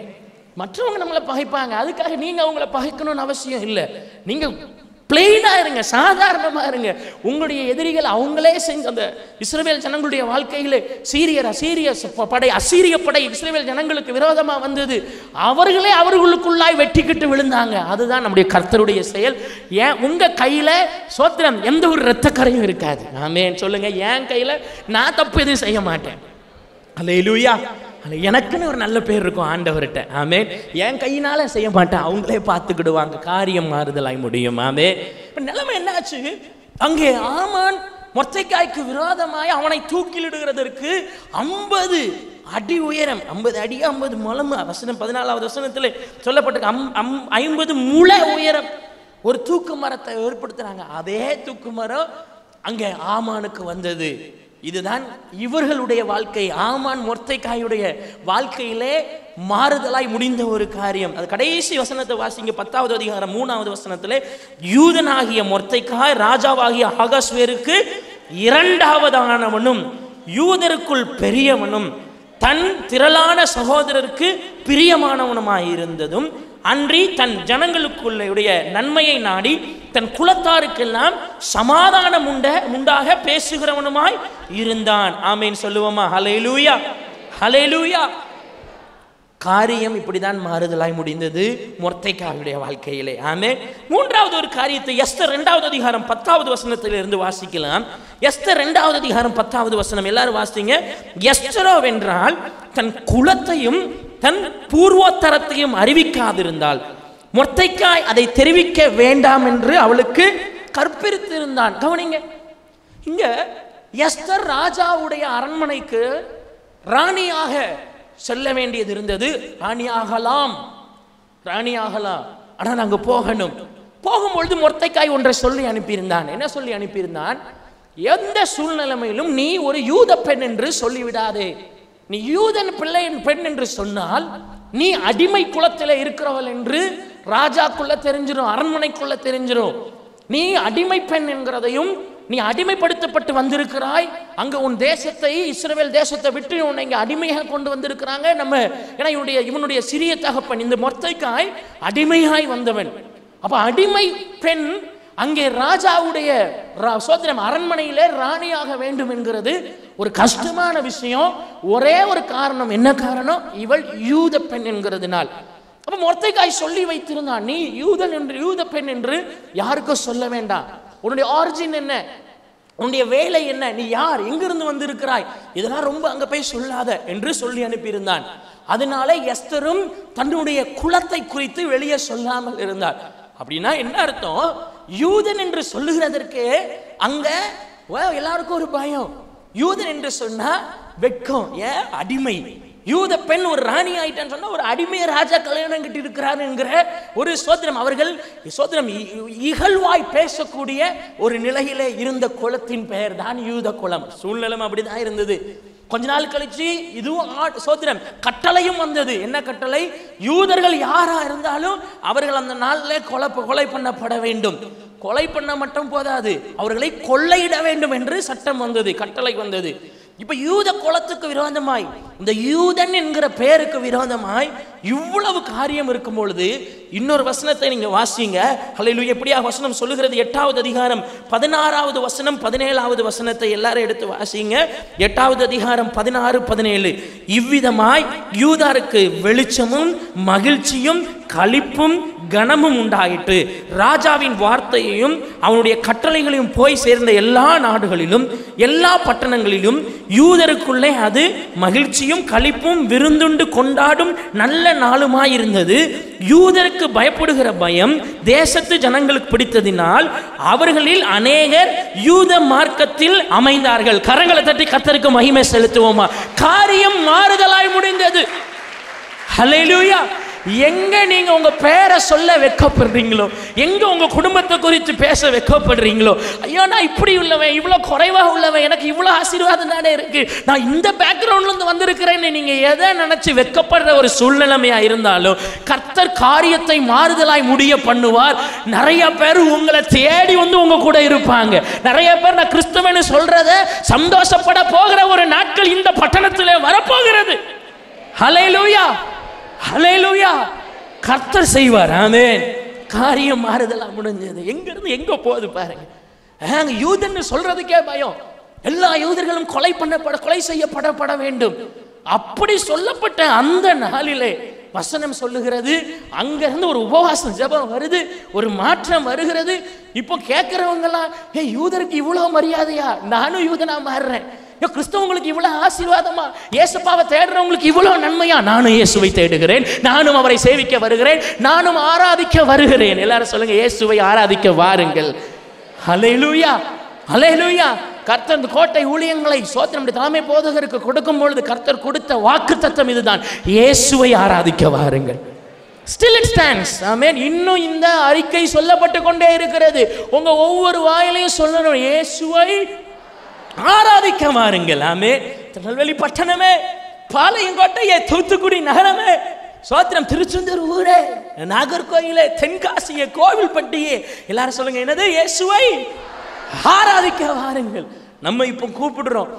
மற்றவங்க நம்மளை பகைப்பாங்க, அதுக்காக நீங்கள் அவங்கள பகைக்கணும்னு அவசியம் இல்லை. நீங்கள் பிளெயினா இருங்க, சாதாரணமா இருங்க. உங்களுடைய எதிரிகள் அவங்களே செஞ்ச அந்த இஸ்ரவேல் ஜனங்களுடைய வாழ்க்கையிலே அசீரிய படை இஸ்ரவேல் ஜனங்களுக்கு விரோதமா வந்தது. அவர்களே அவர்களுக்குள்ளாய் வெட்டிக்கிட்டு விழுந்தாங்க. அதுதான் நம்முடைய கர்த்தருடைய செயல். ஏன் உங்க கையில சோத்திரம் எந்த ஒரு இரத்தக்கரையும் இருக்காது. ஆமென் சொல்லுங்க. என் கையில நான் தப்பு எதுவும் செய்ய மாட்டேன். அல்லேலூயா. எனக்குன்னு ஒரு நல்ல பேர் இருக்கும் ஆண்டவர்கிட்ட. ஆமென். என் கையினால செய்ய மாட்டேன், அவங்களே பார்த்துக்கிடுவாங்க, காரியம் மாறுதலாய் முடியும். ஆமென். இப்போ நிலைமை என்னாச்சு? அங்கே ஆமான் மொர்தெக்காய்க்கு விரோதமாய் அவனை தூக்கிலிடுகிறதற்கு 50 அடி உயரம், 50 அடி 50 முழம். வசனம் 14வது வசனத்தில் சொல்லப்பட்டிருக்கு 50 முழ உயரம் ஒரு தூக்கு மரத்தை ஏற்படுத்துறாங்க. அதே தூக்கு மரம் அங்கே ஆமானுக்கு வந்தது. இதுதான் இவர்களுடைய வாழ்க்கை. ஆமான் மொர்தெகாயுடைய வாழ்க்கையிலே மாறுதலாய் முடிந்த ஒரு காரியம். அது கடைசி வசனத்தை வாசிங்க, 10வது அதிகாரம் 3வது வசனத்திலே, யூதனாகிய மொர்தெகாய் ராஜாவாகிய அகாஸ்வேருக்கு இரண்டாவதானவனும் யூதருக்குள் பெரியவனும் தன் திரளான சகோதரருக்கு பிரியமானவனுமாயிருந்ததும் அன்றி தன் ஜனங்களுக்குள்ள நன்மையை நாடி தன் குலத்தாருக்கெல்லாம் சமாதானம் உண்டாக பேசுகிறவனுமாய் இருந்தான். ஆமேன் சொல்லுவோமா? ஹல்லேலூயா, ஹல்லேலூயா. காரியம் இப்படிதான் மாறுதலாய் முடிந்தது மொர்தெகாயுடைய வாழ்க்கையிலே. ஆமென். மூன்றாவது ஒரு காரியத்தை எஸ்தர் 2வது அதிகாரம் 10வது வசனத்திலிருந்து வாசிக்கலாம். எஸ்தர் 2வது அதிகாரம் 10வது வசனம் எல்லாரும் வாசிங்க. எஸ்தரோ வென்றால் தன் குலத்தையும் தன் பூர்வோத்தரத்தையும் அறிவிக்காதிருந்தால் மொர்தெகாய் அதை தெரிவிக்க வேண்டாம் என்று அவளுக்கு கற்பித்திருந்தான். கவனிங்க, இங்க எஸ்தர் ராஜாவுடைய அரண்மனைக்கு ராணியாக செல்ல வேண்டியது இருந்தது. ராணியாகலாம், ஆனா நாங்க போகணும். போகும்பொழுது மொர்தெகாய் ஒன்றை சொல்லி அனுப்பியிருந்தான். என்ன சொல்லி அனுப்பியிருந்தான்? எந்த சூழ்நிலையிலும் நீ ஒரு யூத பெண் என்று சொல்லிவிடாதே. நீ யூதன் பிள்ளை பெண் என்று சொன்னால் நீ அடிமை குலத்தில் இருக்கிறவள் என்று ராஜாக்குள்ள தெரிஞ்சிடும், அரண்மனைக்குள்ள தெரிஞ்சிடும். நீ அடிமை பெண் என்கிறதையும், நீ அடிமைப்படுத்தப்பட்டு வந்திருக்கிறாய், அங்க உன் தேசத்தை, இஸ்ரவேல் தேசத்தை விட்டு உன்னை இங்க அடிமையாக கொண்டு வந்திருக்கிறாங்க. நம்ம ஏன்னா இவனுடைய சிறிய தகப்பன் இந்த மொர்தெகாய் அடிமையாய் வந்தவன். அப்ப அடிமை பெண் அங்கே ராஜாவுடைய சோதனம் அரண்மனையிலே ராணியாக வேண்டும் என்கிறது ஒரு கஷ்டமான விஷயம். ஒரே ஒரு காரணம். என்ன காரணம்? இவள் யூத பெண் என்கிறதுனால். அப்ப மொர்தெகாய் சொல்லி வைத்திருந்தான், நீ யூத பெண் என்று யாருக்கும் சொல்ல வேண்டாம். உன்னுடைய ஆரிஜின் என்ன, உன்னுடைய வேலை என்ன, நீ யார், எங்கிருந்து வந்திருக்கிறாய், இதெல்லாம் ரொம்ப அங்க போய் சொல்லாத என்று சொல்லி அனுப்பியிருந்தான். அதனால எஸ்தரும் தன்னுடைய குலத்தை குறித்து வெளியே சொல்லாமல் இருந்தார். அப்படின்னா என்ன அர்த்தம்? யூதன் என்று சொல்லுகிறதற்கு அங்க எல்லாருக்கும் ஒரு பயம். யூதன் என்று சொன்னா வெட்கம். ஏன்? அடிமை. யூத பெண் ஒரு ராணி ஆயிட்டான்னு சொன்னா ஒரு அடிமை ராஜா கல்யாணம் கட்டி இருக்கிறார் என்கிற ஒரு சோதனம். அவர்கள் இகழ்வாய் பேசக்கூடிய ஒரு நிலையிலே இருந்த குலத்தின் பெயர் தான் யூத குலம். சூழ்நிலை அப்படிதான் இருந்தது. கொஞ்ச நாள் கழிச்சு இதுவும் சோதனம் கட்டளையும் வந்தது. என்ன கட்டளை? யூதர்கள் யாரா இருந்தாலும் அவர்கள் அந்த நாளில் கொலை பண்ணப்பட வேண்டும். கொலை பண்ண மட்டும் போதாது, அவர்களை கொள்ளையிட வேண்டும் என்று சட்டம் வந்தது, கட்டளை வந்தது. இப்ப யூத குலத்துக்கு விரோதமாய், இந்த யூதன் என்கிற பெயருக்கு விரோதமாய் இவ்வளவு காரியம் இருக்கும் பொழுது இன்னொரு வசனத்தை நீங்க வாசிங்க. ஹல்லேலூயா. எப்படியா வசனம் சொல்லுகிறது? 8வது அதிகாரம் 16வது வசனம் 17வது வசனத்தை எல்லாரும் எடுத்து வாசிங்க. 8வது அதிகாரம் 16, 17. இவ்விதமாய் யூதாருக்கு வெளிச்சமும் மகிழ்ச்சியும் களிப்பும் கனமும் உண்டாயிற்று. ராஜாவின் வார்த்தையையும் அவனுடைய கட்டளைகளையும் போய் சேர்ந்த எல்லா நாடுகளிலும் எல்லா பட்டணங்களிலும் யூதருக்குள்ளே அது மகிழ்ச்சியும் களிப்பும் விருந்துண்டு கொண்டாடும் நல்ல நாளுமாயிருந்தது. யூதருக்கு பயப்படுகிற பயம் தேசத்து ஜனங்களுக்கு பிடித்ததினால் அவர்களில் அநேகர் யூத மார்க்கத்தில் அமைந்தார்கள். கரங்களை தட்டி கர்த்தருக்கு மகிமை செலுத்துவோமா? காரியம் மாறுதலாய் முடிந்தது. ஹல்லேலூயா. எங்க நீங்க உங்க பேரை சொல்ல வெட்கப்படுறீங்களோ, எங்க உங்க குடும்பத்தை குறித்து பேச வெட்கப்படுறீங்களோ, ஐயோ நான் இப்படி உள்ளவன், இவ்வளவு குறைவா உள்ளவன், எனக்கு இவ்வளவு ஆசீர்வாதம் தானே இருக்கு, நான் இந்த பேக்ரவுண்ட்ல இருந்து வந்திருக்கிறேன்னு நீங்க எதை நினைச்சு வெட்கப்படுற ஒரு சூழ்நிலைமையா இருந்தாலும் கர்த்தர் காரியத்தை மாறுதலாய் முடிய பண்ணுவார். நிறைய பேர் உங்களை தேடி வந்து உங்க கூட இருப்பாங்க. நிறைய பேர் நான் கிறிஸ்தவன்னு சொல்றத சந்தோஷப்பட போகிற ஒரு நாட்கள் இந்த பட்டணத்திலே வரப்போகிறது. ஹல்லேலூயா, ஹல்லேலூயா. கர்த்தர் செய்வார். ஆமென். காரியம் மாறுதலா முடிஞ்சது. எங்க இருந்து எங்க போகுது பாருங்க. யூதன்னு சொல்றதுக்கே பயம். எல்லா யூதர்களும் கொலை செய்யப்பட வேண்டும். அப்படி சொல்லப்பட்ட அந்த நாளிலே வசனம் சொல்லுகிறது, அங்க இருந்து ஒரு உபவாசம் ஜெபம் வருது, ஒரு மாற்றம் வருகிறது. இப்போ கேட்கிறவங்கலாம், யூதருக்கு இவ்வளவு மரியாதையா, நானும் யூதனா மாறுறேன். கிறிஸ்தவங்களுக்கு இவ்வளவு ஆசீர்வாதமா, இயேசுப்பாவை தேடுறவங்களுக்கு இவ்வளவு நன்மையா, நானும் இயேசுவை தேடுகிறேன், நானும் அவரை சேவிக்க வருகிறேன், நானும் ஆராதிக்க வருகிறேன். எல்லாரும் சொல்லுங்க, இயேசுவை ஆராதிக்க வாருங்கள். ஹல்லேலூயா, ஹல்லேலூயா. கர்த்தர் கோட்டை ஊழியங்களை சோத்திரம் தலைமை போதகருக்கு கொடுக்கும் பொழுது கர்த்தர் கொடுத்த வாக்குத்தத்தம் இதுதான், இயேசுவை ஆராதிக்க வாருங்கள். Still it stands. Amen. இன்னும் இந்த அறிக்கை சொல்லப்பட்டு கொண்டே இருக்கிறது. உங்க ஒவ்வொரு வாயிலையும் சொல்லணும், இயேசுவை ஆராதிக்க வாருங்கள். ஆமென். திருநெல்வேலி பட்டணமே, பாளையங்கோட்டையே, தூத்துக்குடி நகரமே, சோத்திரம், திருச்செந்தூர் ஊரே, நாகர்கோயிலே, தென்காசியே, கோவில்பட்டியே, எல்லாரும் சொல்லுங்க, என்னது? இயேசுவை ஆராதிக்க வாருங்கள். நம்ம இப்போ கூப்பிடுறோம்.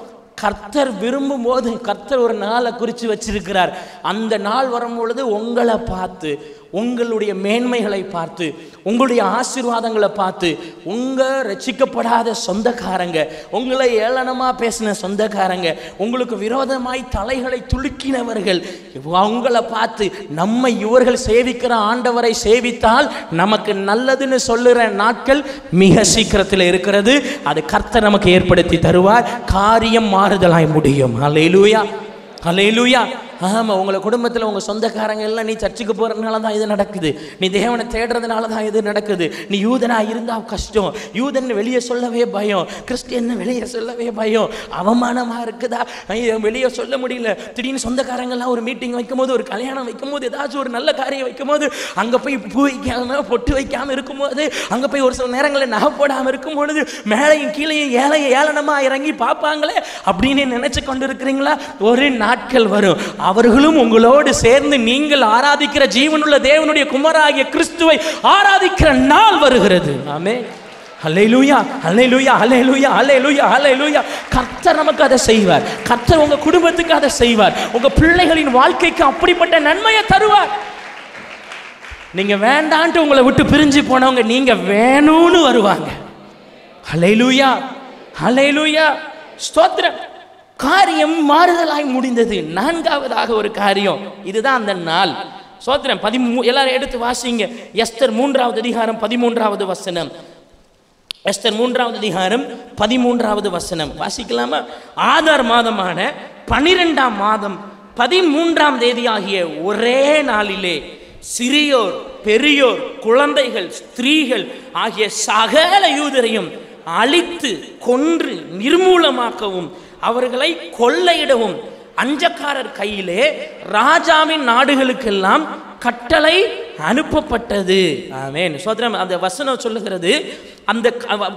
கர்த்தர் விரும்பும் போது கர்த்தர் ஒரு நாளை குறித்து வச்சிருக்கிறார். அந்த நாள் வரும் பொழுது உங்களை பார்த்து, உங்களுடைய மேன்மைகளை பார்த்து, உங்களுடைய ஆசீர்வாதங்களை பார்த்து, உங்கள் ரட்சிக்கப்படாத சொந்தக்காரங்க, உங்களை ஏளனமாக பேசின சொந்தக்காரங்க, உங்களுக்கு விரோதமாய் தலைகளை துலுக்கினவர்கள், அவங்கள பார்த்து நம்ம இவர்கள் சேவிக்கிற ஆண்டவரை சேவித்தால் நமக்கு நல்லதுன்னு சொல்லுற நாட்கள் மிக சீக்கிரத்தில் இருக்கிறது. அது கர்த்தர் நமக்கு ஏற்படுத்தி தருவார். காரியம் மாறுதலாய் முடியும். ஹல்லேலூயா, ஹல்லேலூயா. ஆமாம், உங்களை குடும்பத்தில் உங்கள் சொந்தக்காரங்க எல்லாம் நீ சர்ச்சுக்கு போகிறதுனால தான் இது நடக்குது, நீ தேவனை தேடுறதுனால தான் இது நடக்குது, நீ யூதனாக இருந்தால் கஷ்டம், யூதன் வெளியே சொல்லவே பயம், கிறிஸ்டியன் வெளியே சொல்லவே பயம், அவமானமாக இருக்குதா, வெளியே சொல்ல முடியல. திடீர்னு சொந்தக்காரங்கெல்லாம் ஒரு மீட்டிங் வைக்கும்போது, ஒரு கல்யாணம் வைக்கும்போது, ஏதாச்சும் ஒரு நல்ல காரியம் வைக்கும்போது, அங்கே போய் பூ வைக்காமல் பொட்டு வைக்காமல் இருக்கும்போது, அங்கே போய் ஒரு சில நேரங்களில் நகை போடாமல் இருக்கும்பொழுது, மேலையும் கீழையும் ஏளனமாக இறங்கி பார்ப்பாங்களே அப்படின்னு நினைச்சு கொண்டு இருக்கிறீங்களா? ஒரு நாட்கள் வரும், அவர்களும் உங்களோடு சேர்ந்து நீங்கள் ஆராதிக்கிற ஜீவனுள்ள தேவனுடைய குமாரனாகிய கிறிஸ்துவை ஆராதிக்கிற நாள் வருகிறது. ஆமென். ஹல்லேலூயா, ஹல்லேலூயா, ஹல்லேலூயா, ஹல்லேலூயா, ஹல்லேலூயா. கர்த்தர் நமக்கு அதை செய்வார். கர்த்தர் உங்க குடும்பத்துக்கு அதை செய்வார். உங்க பிள்ளைகளின் வாழ்க்கைக்கு அப்படிப்பட்ட நன்மையை தருவார். நீங்க வேண்டான்ட்டு உங்களை விட்டு பிரிஞ்சு போனவங்க நீங்க வேணும்னு வருவாங்க. ஹல்லேலூயா, ஹல்லேலூயா, ஸ்தோத்திரம். காரியம் மாறுதலாய் முடிந்தது. நான்காவதாக ஒரு காரியம், இதுதான் அந்த நாள். ஸ்தோத்திரம். எல்லாரும் எடுத்து வாசிங்க. எஸ்தர் 3வது அதிகாரம் 13வது வசனம். எஸ்தர் 3வது அதிகாரம் 13வது வசனம் வாசிக்கலாமா? ஆதார் மாதமான 12ஆம் மாதம் 13ஆம் தேதி ஆகிய ஒரே நாளிலே சிறியோர், பெரியோர், குழந்தைகள், ஸ்திரீகள் ஆகிய சகல யூதரையும் அழித்து கொன்று நிர்மூலமாக்கவும் அவர்களை கொள்ளையிடவும் அஞ்சக்காரர் கையிலே ராஜாவின் நாடுகளுக்கெல்லாம் கட்டளை அனுப்பப்பட்டது. ஆமென். சோதரம். அந்த வசனம் சொல்லுகிறது, அந்த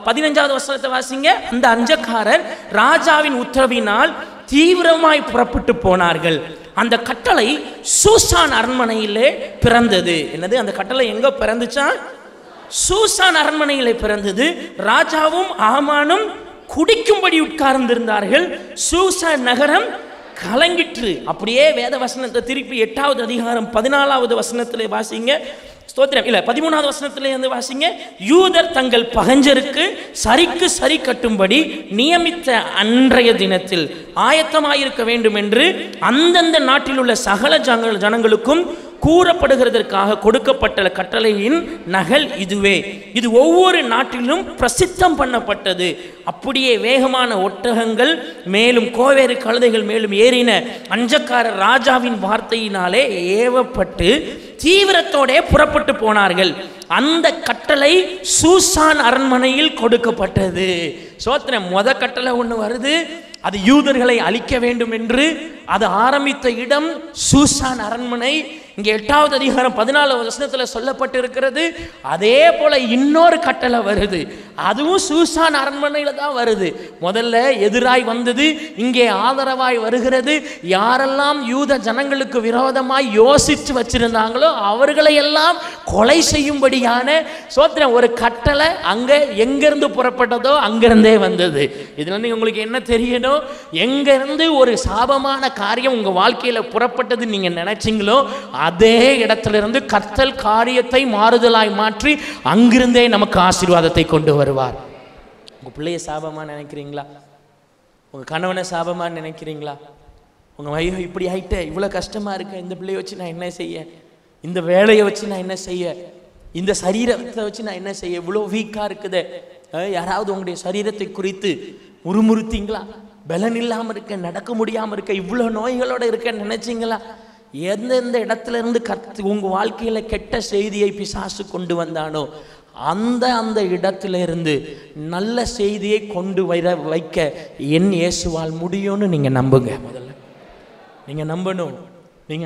15வது வசனத்தை வாசிங்க. அந்த அஞ்சக்காரர் ராஜாவின் உத்தரவினால் தீவிரமாய் புறப்பட்டு போனார்கள். அந்த கட்டளை சூசான் அரண்மனையிலே பிறந்தது. என்னது? அந்த கட்டளை எங்க பிறந்துச்சா? சூசான் அரண்மனையிலே பிறந்தது. ராஜாவும் ஆமானும் குடிக்கும்படி உட்கார்ந்திருந்தார்கள். சூசான் நகரம் கலங்கிற்று. அப்படியே வேத வசனத்தை திருப்பி 8வது அதிகாரம் 14வது வசனத்திலே வாசிங்க. ஸ்தோத்திரம். இல்ல 13வது வசனத்திலே வந்து வாசிங்க. யூதர் தங்கள் பகஞ்சருக்கு சரிக்கு சரி கட்டும்படி நியமித்த அன்றைய தினத்தில் ஆயத்தமாயிருக்க வேண்டும் என்று அந்தந்த நாட்டில் உள்ள சகல ஜனங்களுக்கும் கூறப்படுகிறதற்காக கொடுக்கப்பட்ட கட்டளையின் நகல் இதுவே. இது ஒவ்வொரு நாட்டிலும் பிரசித்தம் பண்ணப்பட்டது. அப்படியே வேகமான ஒட்டகங்கள் மேலும் கோவேறு கழுதைகள் மேலும் ஏறின அஞ்சக்காரர் ராஜாவின் வார்த்தையினாலே ஏவப்பட்டு தீவிரத்தோட புறப்பட்டு போனார்கள். அந்த கட்டளை சூசான் அரண்மனையில் கொடுக்கப்பட்டது. சோத்திரம். கட்டளை ஒன்று வருது, அது யூதர்களை அழிக்க வேண்டும் என்று. அது ஆரம்பித்த இடம் சூசான் அரண்மனை. இங்கே 8வது அதிகாரம் 14வது வசனத்தில் சொல்லப்பட்டு இருக்கிறது. அதே போல இன்னொரு கட்டளை வருது, அதுவும் சூசான் அரண்மனையில் தான் வருது. முதல்ல எதிராய் வந்தது, இங்கே ஆதரவாய் வருகிறது. யாரெல்லாம் யூத ஜனங்களுக்கு விரோதமாய் யோசித்து வச்சிருந்தாங்களோ அவர்களை எல்லாம் கொலை செய்யும்படியான சோத்திரம் ஒரு கட்டளை அங்கே எங்கிருந்து புறப்பட்டதோ அங்கிருந்தே வந்தது. இதுல உங்களுக்கு என்ன தெரியணும்? எங்கிருந்து ஒரு சாபமான காரியம் உங்க வாழ்க்கையில புறப்பட்டது நீங்க நினைச்சீங்களோ அதே இடத்திலிருந்து கர்த்தர் காரியத்தை மாறுதலாய் மாற்றி அங்கிருந்தே நமக்கு ஆசீர்வாதத்தை கொண்டு வருவார். உங்க பிள்ளைய சாபமா நினைக்கிறீங்களா? உங்க கணவனை சாபமா நினைக்கிறீங்களா? உங்க ஐயோ இப்படி ஆயிட்ட, இவ்வளவு கஷ்டமா இருக்கு, இந்த பிள்ளைய வச்சு நான் என்ன செய்ய, இந்த வேலையை வச்சு நான் என்ன செய்ய, இந்த சரீரத்தை வச்சு நான் என்ன செய்ய, இவ்வளவு வீக்கா இருக்குது. யாராவது உங்களுடைய சரீரத்தை குறித்து முறுமுறுத்தீங்களா? பலன் இல்லாம இருக்க, நடக்க முடியாம இருக்க, இவ்வளவு நோய்களோட இருக்க நினைச்சீங்களா? எந்தெந்த இடத்துல இருந்து உங்க வாழ்க்கையில கெட்ட செய்தியை பிசாசு கொண்டு வந்தானோ அந்த இடத்துல இருந்து நல்ல செய்தியை கொண்டு வைக்க என் இயேசுவால் முடியும்னு நீங்க நம்புங்க. முதல்ல நீங்க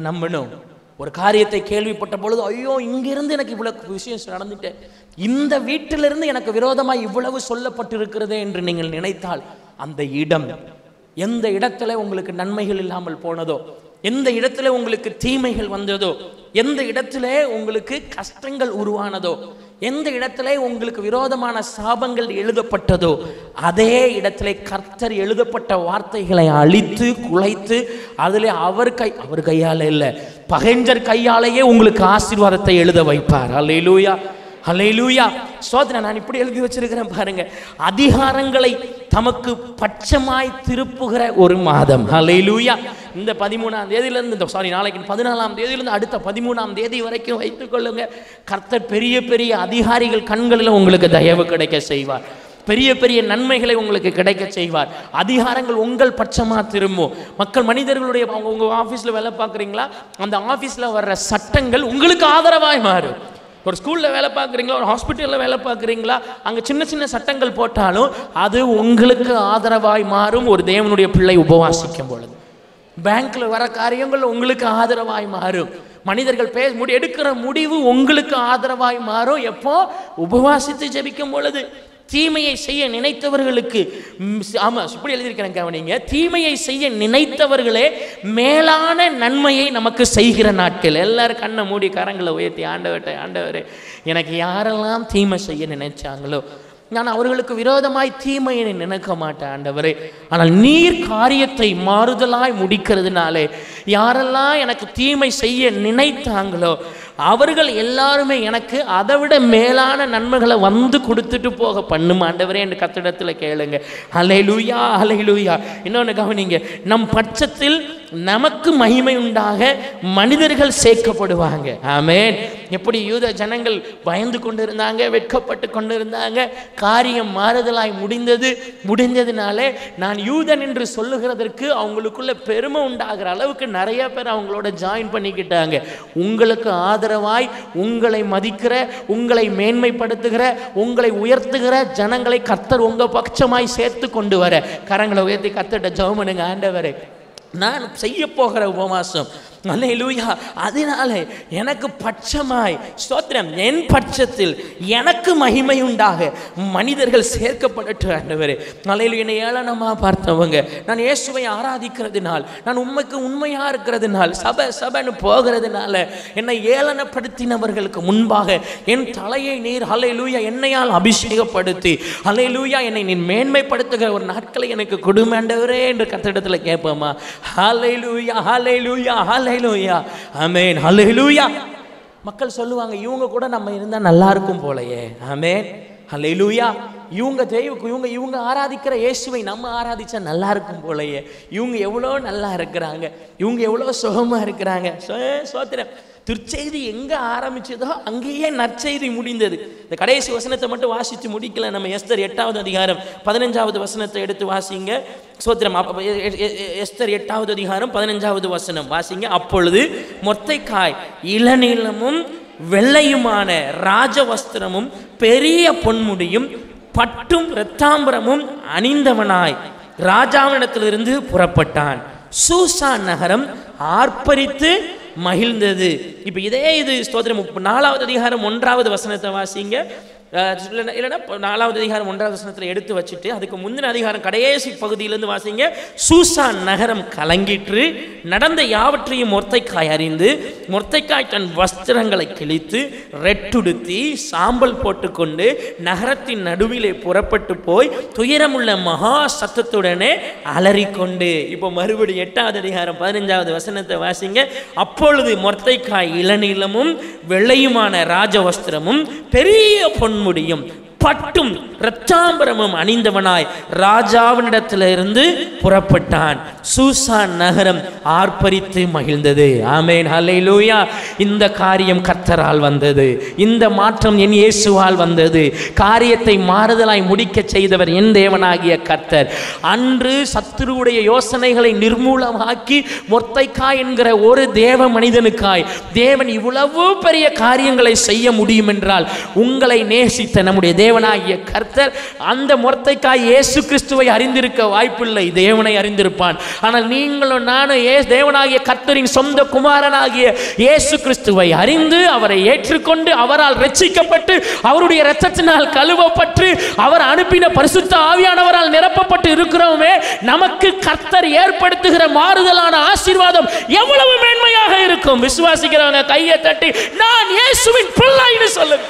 நம்பணும். ஒரு காரியத்தை கேள்விப்பட்ட பொழுது, ஐயோ இங்கிருந்து எனக்கு இவ்வளவு விஷயம் நடந்துட்டு, இந்த வீட்டிலிருந்து எனக்கு விரோதமாக இவ்வளவு சொல்லப்பட்டிருக்கிறதே என்று நீங்கள் நினைத்தால், அந்த இடம் எந்த இடத்துல உங்களுக்கு நன்மைகள் இல்லாமல் போனதோ, எந்த இடத்துல உங்களுக்கு தீமைகள் வந்ததோ, எந்த இடத்துல உங்களுக்கு கஷ்டங்கள் உருவானதோ, எந்த இடத்துல உங்களுக்கு விரோதமான சாபங்கள் எழுதப்பட்டதோ, அதே இடத்துல கர்த்தர் எழுதப்பட்ட வார்த்தைகளை அழித்து குலைத்து அதில் அவர் கையால் இல்லை, பகைஞர் கையாலேயே உங்களுக்கு ஆசீர்வாதத்தை எழுத வைப்பார். அல்லேலூயா, அல்லேலூயா, ஸ்தோத்திரம். நான் இப்படி எழுதி வச்சிருக்கிறேன் பாருங்க, அதிகாரங்களை தமக்கு பட்சமாய் திருப்புகிற ஒரு மாதம். அல்லேலூயா. இந்த 13ஆம் தேதியிலிருந்து நாளைக்கு 14ஆம் தேதியிலிருந்து அடுத்த 13ஆம் தேதி வரைக்கும் வைத்துக் கொள்ளுங்க. கர்த்தர் பெரிய பெரிய அதிகாரிகள் கண்களில் உங்களுக்கு தயவு கிடைக்க செய்வார். பெரிய பெரிய நன்மைகளை உங்களுக்கு கிடைக்க செய்வார். அதிகாரங்கள் உங்கள் பட்சமாக திரும்பும். மனிதர்களுடைய உங்க ஆஃபீஸில் வேலை பார்க்குறீங்களா, அந்த ஆஃபீஸில் வர்ற சட்டங்கள் உங்களுக்கு ஆதரவாய் மாறும். ஒரு ஸ்கூலில் வேலை பார்க்குறீங்களா, ஒரு ஹாஸ்பிட்டலில் வேலை பார்க்குறீங்களா, அங்கே சின்ன சின்ன சட்டங்கள் போட்டாலும் அது உங்களுக்கு ஆதரவாய் மாறும். ஒரு தேவனுடைய பிள்ளை உபவாசிக்கும் பொழுது பேங்க்கில் வர காரியங்கள் உங்களுக்கு ஆதரவாய் மாறும். மனிதர்கள் எடுக்கிற முடிவு உங்களுக்கு ஆதரவாய் மாறும். எப்போ? உபவாசித்து ஜெபிக்கும் பொழுது. தீமையை செய்ய நினைத்தவர்களுக்கு, ஆமா இப்படி எழுதியிருக்கிறேன் கவனிங்க, தீமையை செய்ய நினைத்தவர்களே மேலான நன்மையை நமக்கு செய்கிற நாட்கள். எல்லாரும் கண்ணை மூடி கரங்களை உயர்த்தி, ஆண்டவரே எனக்கு யாரெல்லாம் தீமை செய்ய நினைச்சாங்களோ நான் அவர்களுக்கு விரோதமாய் தீமையை நினைக்க மாட்டேன் ஆண்டவரே. ஆனால் நீர் காரியத்தை மாறுதலாய் முடிக்கிறதுனாலே யாரெல்லாம் எனக்கு தீமை செய்ய நினைத்தாங்களோ அவர்கள் எல்லாருமே எனக்கு அதை விட மேலான நன்மைகளை வந்து கொடுத்துட்டு போக பண்ணும் ஆண்டவரே என்று கர்த்தரிடத்தில் கேளுங்க. அல்லேலூயா, அல்லேலூயா. இன்னொன்று கவனிங்க, நம் பட்சத்தில் நமக்கு மகிமை உண்டாக மனிதர்கள் சேர்க்கப்படுவாங்க. ஆமென். எப்படி யூத ஜனங்கள் பயந்து கொண்டிருந்தாங்க, வெட்கப்பட்டு கொண்டிருந்தாங்க, காரியம் மாறுதலாய் முடிந்ததுனாலே நான் யூதன் என்று சொல்லுகிறதற்கு அவங்களுக்குள்ள பெருமை உண்டாகிற அளவுக்கு நிறைய பேர் அவங்களோட ஜாயின் பண்ணிக்கிட்டாங்க. உங்களுக்கு ஆதரவாய் உங்களை மதிக்கிற, உங்களை மேன்மைப்படுத்துகிற, உங்களை உயர்த்துகிற ஜனங்களை கர்த்தர் உங்க பட்சமாய் சேர்த்து கொண்டு வர கரங்களை உயர்த்தி கர்த்தர்ட்ட ஜெபம் பண்ணுங்க. ஆண்டவரே நான் செய்ய போகிற உபவாசம், அல்லேலூயா, அதனால எனக்கு பட்சமாய், ஸ்தோத்திரம், என் பட்சத்தில் எனக்கு மகிமை உண்டாக மனிதர்கள் சேர்க்கப்படட்டும் ஆண்டவரே. அல்லேலூயா. என்னை ஏளனமாக பார்த்தவங்க, நான் இயேசுவை ஆராதிக்கிறதுனால், நான் உண்மையா இருக்கிறதுனால், சபைன்னு போகிறதுனால என்னை ஏளனப்படுத்தினவர்களுக்கு முன்பாக என் தலையை நீர் அல்லேலூயா என்னையால் அபிஷேகப்படுத்தி அல்லேலூயா என்னை நீ மேன்மைப்படுத்துகிற ஒரு நாட்களை எனக்கு கொடுமை ஆண்டவரே என்று கர்த்தரிடத்தில் கேட்போமா? ஹல்லேலூயா, ஹல்லேலூயா, ஹல்லேலூயா, ஆமென், ஹல்லேலூயா. மக்கள் சொல்லுவாங்க, இவங்க கூட நம்ம இருந்தால் நல்லா இருக்கும் போலயே. ஆமென், ஹல்லேலூயா. இவங்க ஆராதிக்கிற இயேசுவை நம்ம ஆராதிச்சா நல்லா இருக்கும் போலயே. இவங்க எவ்வளோ நல்லா இருக்கிறாங்க, இவங்க எவ்வளோ சுகமாக இருக்கிறாங்க. ஸ்தோத்திரம். திருச்செய்தி எங்கே ஆரம்பிச்சதோ அங்கேயே நற்செய்தி முடிந்தது. இந்த கடைசி வசனத்தை மட்டும் வாசித்து முடிக்கல. நம்ம எஸ்தர் 8வது அதிகாரம் 15வது வசனத்தை எடுத்து வாசிங்க. ஸ்தோத்திரம். எஸ்தர் 8வது அதிகாரம் 15வது வசனம் வாசிங்க. அப்பொழுது மொர்தெகாய் இளநீலமும் வெள்ளையுமான ராஜவஸ்திரமும் பெரிய பொன்முடியும் பட்டும் இரத்தாம்பரமும் அணிந்தவனாய் ராஜாவினிடத்திலிருந்து புறப்பட்டான். சூசான் நகரம் ஆர்ப்பரித்து மகிழ்ந்தது. இப்போ இது ஸ்தோத்திரம் 4வது அதிகாரம் 1வது வசனத்தை வாசிங்க. இல்லைன்னா 4வது அதிகாரம் 1வது வசனத்தில் எடுத்து வச்சுட்டு அதுக்கு முந்தின அதிகாரம் கடைசி பகுதியிலிருந்து வாசிங்க. சூசான் நகரம் கலங்கிற்று, நடந்த யாவற்றையும் மொர்தெகாய் அறிந்து, மொர்தெகாய் தன் வஸ்திரங்களை கிழித்து ரெட்டுடுத்தி சாம்பல் போட்டுக்கொண்டு நகரத்தின் நடுவிலே புறப்பட்டு போய் துயரமுள்ள மகா சத்தத்துடனே அலறிக்கொண்டு. இப்போ மறுபடி 8வது அதிகாரம் 15வது வசனத்தை வாசிங்க. அப்பொழுது மொர்தெகாய் இளநீலமும் வெள்ளையுமான ராஜவஸ்திரமும் பெரிய பொன்முடியும் பட்டும் இரத்தாம்பரமும் அணிந்தவனாய் ராஜாவினிடத்திலிருந்து புறப்பட்டான். சூசான் நகரம் ஆர்ப்பரித்து மகிழ்ந்தது. ஆமென், ஹல்லேலூயா. இந்த காரியம் கர்த்தரால் வந்தது. இந்த மாற்றம் என் இயேசுவால் வந்தது. காரியத்தை மாறுதலாய் முடிக்க செய்தவர் என் தேவனாகிய கர்த்தர். அன்று சத்துருவுடைய யோசனைகளை நிர்மூலமாக்கி மொர்தெகாய் என்கிற ஒரு தேவ மனிதனுக்காய் தேவன் இவ்வளவு பெரிய காரியங்களை செய்ய முடியும் என்றால், உங்களை நேசித்த நம்முடைய தேவனாகிய கர்த்தர் அந்த மொர்தெக்காய் இயேசு கிறிஸ்துவை அறிந்திருக்க வாய்ப்பில்லை, தேவனை அறிந்திருப்பான். ஆனால் நீங்களும் நானும் தேவனாகிய கர்த்தரின் சொந்த குமாரனாகிய இயேசு கிறிஸ்துவை அறிந்து அவரை ஏற்றுக்கொண்டு அவரால் ரட்சிக்கப்பட்டு அவருடைய இரத்தத்தினால் கழுவப்பட்டு அவர் அனுப்பின பரிசுத்த ஆவியானவரால் நிரப்பப்பட்டு இருக்கிறோமே, நமக்கு கர்த்தர் ஏற்படுத்துகிற மாறுதலான ஆசீர்வாதம் எவ்வளவு மேன்மையாக இருக்கும். விசுவாசிக்கிறவங்க கையை தட்டி நான் இயேசுவின் பிள்ளைன்னு சொல்லுங்க.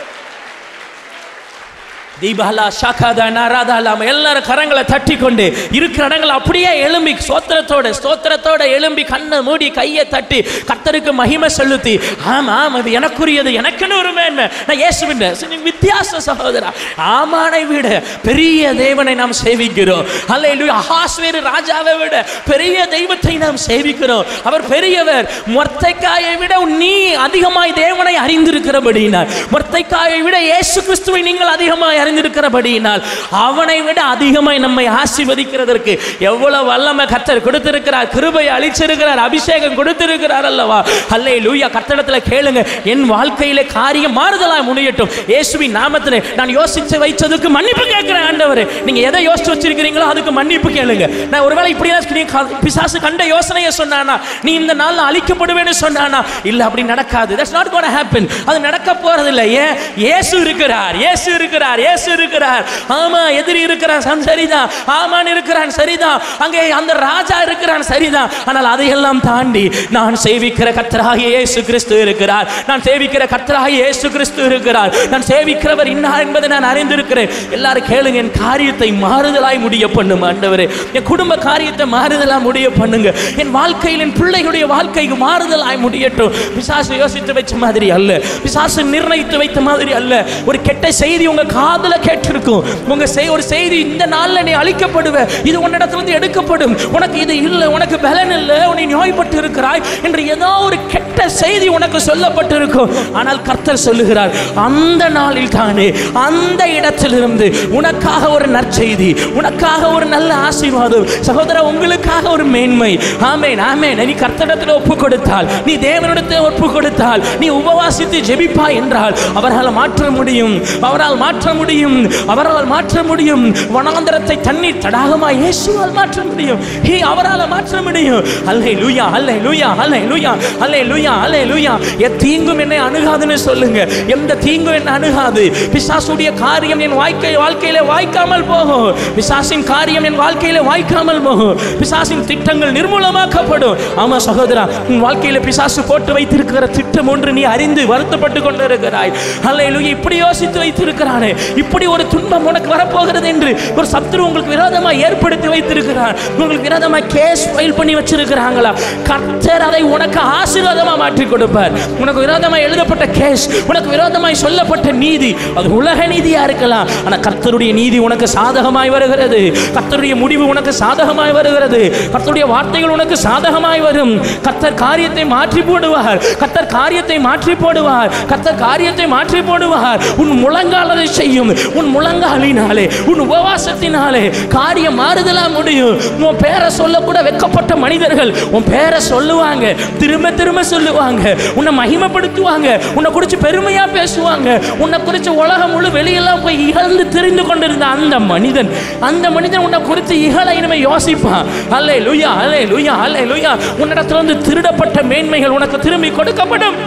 தீபாலா ஷாகாதா நாராதாலாம் எல்லாரும் கரங்களை தட்டி கொண்டு இருக்கிற இடங்கள் அப்படியே எழும்பி ஸ்தோத்திரத்தோட எழும்பி கண்ணை மூடி கையை தட்டி கர்த்தருக்கு மகிமை செலுத்தி, ஆமாம் அது எனக்குரியது, எனக்குன்னு ஒரு மேன்மை, நான் இயேசுவின் வித்தியாச சகோதரா. ஆமானை விட பெரிய தேவனை நாம் சேவிக்கிறோம். அல்லேலூயா. அகாஸ்வேரு ராஜாவை விட பெரிய தெய்வத்தை நாம் சேவிக்கிறோம். அவர் பெரியவர். மொர்தெக்காயை விட நீ அதிகமாய் தேவனை அறிந்திருக்கிறபடியினால், மொர்தெக்காயை விட இயேசு கிறிஸ்துவை நீங்கள் அதிகமாய் அறிந்திருக்கிறபடியினால் அவனை விட அதிகமாய் நம்மை ஆசீர்வதிக்கிறதற்கு எவ்வளவு வல்லமை கர்த்தர் கொடுத்திருக்கிறார், கிருபையை அளிச்சிருக்கிறார், அபிஷேகம் கொடுத்திருக்கிறார் அல்லவா. அல்லேலூயா. கர்த்தரிடத்தில் கேளுங்க, என் வாழ்க்கையிலே காரியம் மாறுதலாய் முடியட்டும் இயேசுவின் நாமத்திலே. நான் யோசிச்சு வைச்சதுக்கு மன்னிப்பு கேட்கிறேன் ஆண்டவரே. நீங்க எதை யோசிச்சு வச்சிருக்கிறீங்களோ அதுக்கு மன்னிப்பு கேளுங்க. நான் ஒருவேளை இப்படி பிசாசு கண்ட யோசனையை சொன்னானா, நீ இந்த நாள்ல அழிக்கப்படுவேன்னு சொன்னானா, இல்ல அப்படி நடக்காது. That's not going to happen. அது நடக்க போறதில்லை. ஏன்? இயேசு இருக்கிறார், இயேசு இருக்கிறார், இயேசு இருக்கிறார். ஆமா, எதிரி இருக்கிறான் சரிதான், ஆமான் இருக்கிறான் சரிதான், அங்கே அந்த ராஜா இருக்கிறான் சரிதான். ஆனால் அதையெல்லாம் தாண்டி நான் சேவிக்கிற கர்த்தராகிய இயேசு கிறிஸ்து இருக்கிறார். நான் சேவிக்கிற கர்த்தராகிய இயேசு கிறிஸ்து இருக்கிறார். நான் சேவிக்கிறவர் இன்னார் என்பதை நான் அறிந்திருக்கிறேன். எல்லாரும் கேளுங்க, என் காரியத்தை மாறுதலாய் முடிய பண்ணும் ஆண்டவரே. என் குடும்ப காரியத்தை மாறுதலாய் முடிய பண்ணுங்க. என் வாழ்க்கையில் என் பிள்ளைகளுடைய வாழ்க்கைக்கு மாறுதலாய் முடியட்டும். பிசாசு யோசித்து வைச்ச மாதிரி அல்ல, பிசாசு நிர்ணயித்து வைத்த மாதிரி அல்ல. ஒரு கெட்ட செய்தி உங்க காதுல கேட்டிருக்கும். உங்க ஒரு செய்தி, இந்த நாள்ல நீ அழிக்கப்படுவ, இது உன்னிடத்திலிருந்து எடுக்கப்படும், உனக்கு இது இல்லை, உனக்கு பலன் இல்லை, உன்னை நோய்பட்டு இருக்கிறாய் என்று ஏதோ ஒரு கெட்ட செய்தி உனக்கு சொல்லப்பட்டிருக்கும். ஆனால் கர்த்தர் சொல்லுகிறார், அந்த நாளில் தானே அந்த இடத்திலிருந்து உனக்காக ஒரு நற்செய்தி, உனக்காக ஒரு நல்ல ஆசீர்வாதம். சகோதரா, உங்களுக்காக ஒரு மேன்மை. ஆமென், ஆமென். நீ கர்த்தரிடத்தில் ஒப்பு கொடுத்தால், நீ தேவனிடத்தில் ஒப்பு கொடுத்தால், நீ உபவாசித்து ஜெபிப்பாய் என்றால் அவரால் மாற்ற முடியும், அவரால் மாற்ற முடியும், அவரால் மாற்ற முடியும். வனாந்தரத்தை தண்ணீர் தடாகமாய் இயேசுவால் மாற்ற முடியும். அவரால் மாற்ற முடியும். அல்லேலூயா, அல்லேலூயா, அல்லேலூயா, அல்லேலூயா, அல்லேலூயா. தீங்கும் என்னை அணுகாதுன்னு சொல்லுங்க. எந்த தீங்கும் என்னை அணுகாது. பிசாசுடைய காரியம் என் வாழ்க்கையில வாய்க்காமல் போகும். பிசாசின் காரியம் என் வாழ்க்கையில வாய்க்காமல் போகும். பிசாசின் திட்டங்கள் நிர்மூலமாக்கப்படும். ஆமா சகோதரா, உன் வாழ்க்கையில பிசாசு போட்டு வைத்திருக்கிற திட்டம் ஒன்று நீ அறிந்து வருத்தப்பட்டு கொண்டிருக்கிறாய். அல்லேலூயா. இப்படி யோசித்து வைத்திருக்கிறானே, இப்படி ஒரு துன்பம் உனக்கு வரப்போகிறது என்று ஒரு சத்துரு உங்களுக்கு விரோதமாக ஏற்படுத்தி வைத்திருக்கிறார். உங்களுக்கு விரோதமாக கேஸ் ஃபைல் பண்ணி வச்சிருக்கிறாங்களா? கர்த்தர் அதை உனக்கு ஆசீர்வாதமாக மாற்றி கொடுப்பார். உனக்கு விரோதமாக எழுதப்பட்ட கேஸ், உனக்கு விரோதமாக சொல்லப்பட்ட நீதி, அது உலக நீதியா இருக்கலாம். ஆனால் கர்த்தருடைய நீதி உனக்கு சாதகமாய் வருகிறது. கர்த்தருடைய முடிவு உனக்கு சாதகமாய் வருகிறது. கர்த்தருடைய வார்த்தைகள் உனக்கு சாதகமாய் வரும். கர்த்தர் காரியத்தை மாற்றி போடுவார். கர்த்தர் காரியத்தை மாற்றி போடுவார். கர்த்தர் காரியத்தை மாற்றி போடுவார். உன் முழங்காலை செய்யும். உன் முழங்காலினாலே, உன் உபவாசத்தினாலே காரியம் மாறுதலா முடியும். உன் பேரை சொல்ல கூட வெட்கப்பட்ட மனிதர்கள் உன் பேரை சொல்லுவாங்க, திரும்ப திரும்ப சொல்லுவாங்க, உன்னை மகிமைப்படுத்துவாங்க, உன்னை குறித்து பெருமையா பேசுவாங்க. உன்னை குறித்து உலகம் முழு வெளியெல்லாம் போய் இகழ்ந்து தெரிந்து கொண்டிருந்த அந்த மனிதன் உன்னை குறித்து இகழ இனிமே யோசிப்பான். அல்லேலூயா, அல்லேலூயா, அல்லேலூயா. உன்னிடத்திலிருந்து திருடப்பட்ட மேன்மைகள் உனக்கு திரும்பி கொடுக்கப்படும்.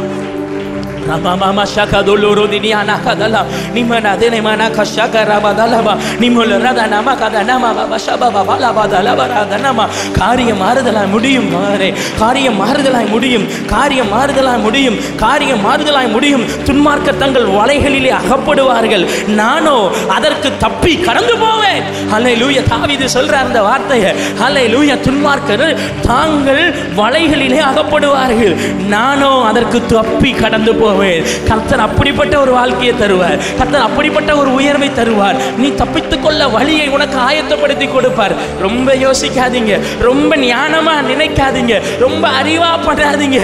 Mama shaka doloro diniana kadala nimana dene mana kashaka rabadalaba nimol radana makada nama bashaba bala badala baradana காரியம் மாறுதலாய் முடியும் மாறே காரியம் மாறுதலாய் முடியும் காரியம் மாறுதலாய் முடியும் காரியம் மாறுதலாய் முடியும். துன்மார்க்கர் தங்கள் வலைகளிலே அகப்படுவார்கள், நானோ அதற்கு தப்பி கடந்து போவேன். ஹல்லேலூயா. தாவீது சொல்ற அந்த வார்த்தையை, ஹல்லேலூயா. துன்மார்க்கர் தாங்கள் வலைகளிலே அகப்படுவார்கள், நானோ அதற்கு தப்பி கடந்து போவேன். கர்த்தர் அப்படிப்பட்ட ஒரு வாழ்க்கையை தருவார். கர்த்தர் அப்படிப்பட்ட ஒரு உயர்வை தருவார். நீ தப்பித்துக் கொள்ள வழியை உனக்கு ஆயத்தப்படுத்தி கொடுப்பார். ரொம்ப யோசிக்காதீங்க, ரொம்ப ஞானமா நினைக்காதீங்க, ரொம்ப அறிவா படாதீங்க.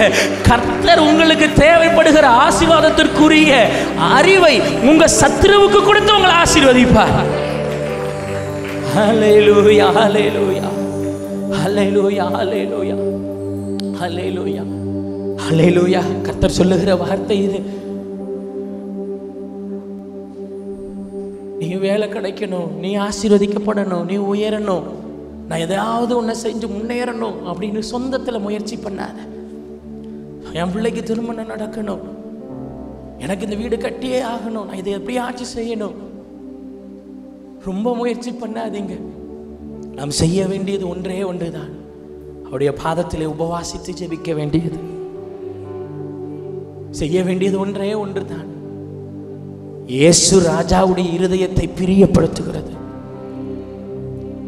கர்த்தர் உங்களுக்கு தேவைப்படுகிற ஆசீர்வாதத்திற்குரிய அறிவை உங்க சத்துருவுக்கு கொடுத்து உங்களை ஆசீர்வதிப்பார். ஹல்லேலூயா, ஹல்லேலூயா, ஹல்லேலூயா, ஹல்லேலூயா, ஹல்லேலூயா, ஹல்லேலூயா. கர்த்தர் சொல்லுகிற வார்த்தை இது. நீ வேலை கிடைக்கணும், நீ ஆசீர்வதிக்கப்படணும், நீ உயரணும், நான் எதாவது ஒன்றை செஞ்சு முன்னேறணும் அப்படின்னு சொந்தத்தில் முயற்சி பண்ணாத. என் பிள்ளைக்கு திருமணம் நடக்கணும், எனக்கு இந்த வீடு கட்டியே ஆகணும், நான் இதை எப்படி ஆட்சி செய்யணும், ரொம்ப முயற்சி பண்ணாதீங்க. நாம் செய்ய வேண்டியது ஒன்றே ஒன்றுதான், அவருடைய பாதத்திலே உபவாசித்து ஜெபிக்க வேண்டியது. செய்ய வேண்டியது ஒன்றே ஒன்றுதான். இயேசு ராஜாவுடைய இருதயத்தை பிரியப்படுத்துகிறது.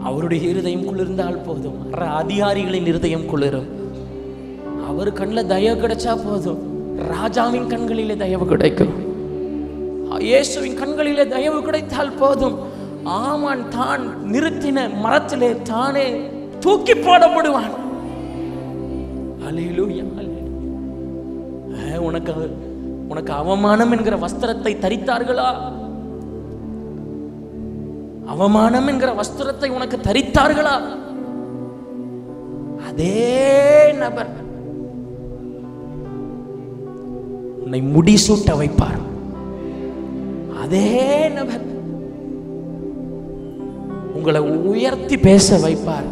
அவருடைய இருதயம் குளிர்ந்தால் போதும், அதிகாரிகளின் இருதயம் குளிரும். அவர் கண்ணில் தயவு கிடைச்சா போதும், ராஜாவின் கண்களிலே தயவு கிடைக்கும். இயேசுவின் கண்களிலே தயவு கிடைத்தால் போதும், ஆமான் தான் நிறுத்தின மரத்திலே தானே தூக்கி போடப்படுவான். அல்லேலூயா, அல்லேலூயா. உனக்கு அவமானம் என்கிற வஸ்திரத்தை தரித்தார்களா? அவமானம் என்கிற வஸ்திரத்தை உனக்கு தரித்தார்களா? அதே நபர் உன்னை முடிசூட்ட வைப்பார். அதே நபர் உங்களை உயர்த்தி பேச வைப்பார்.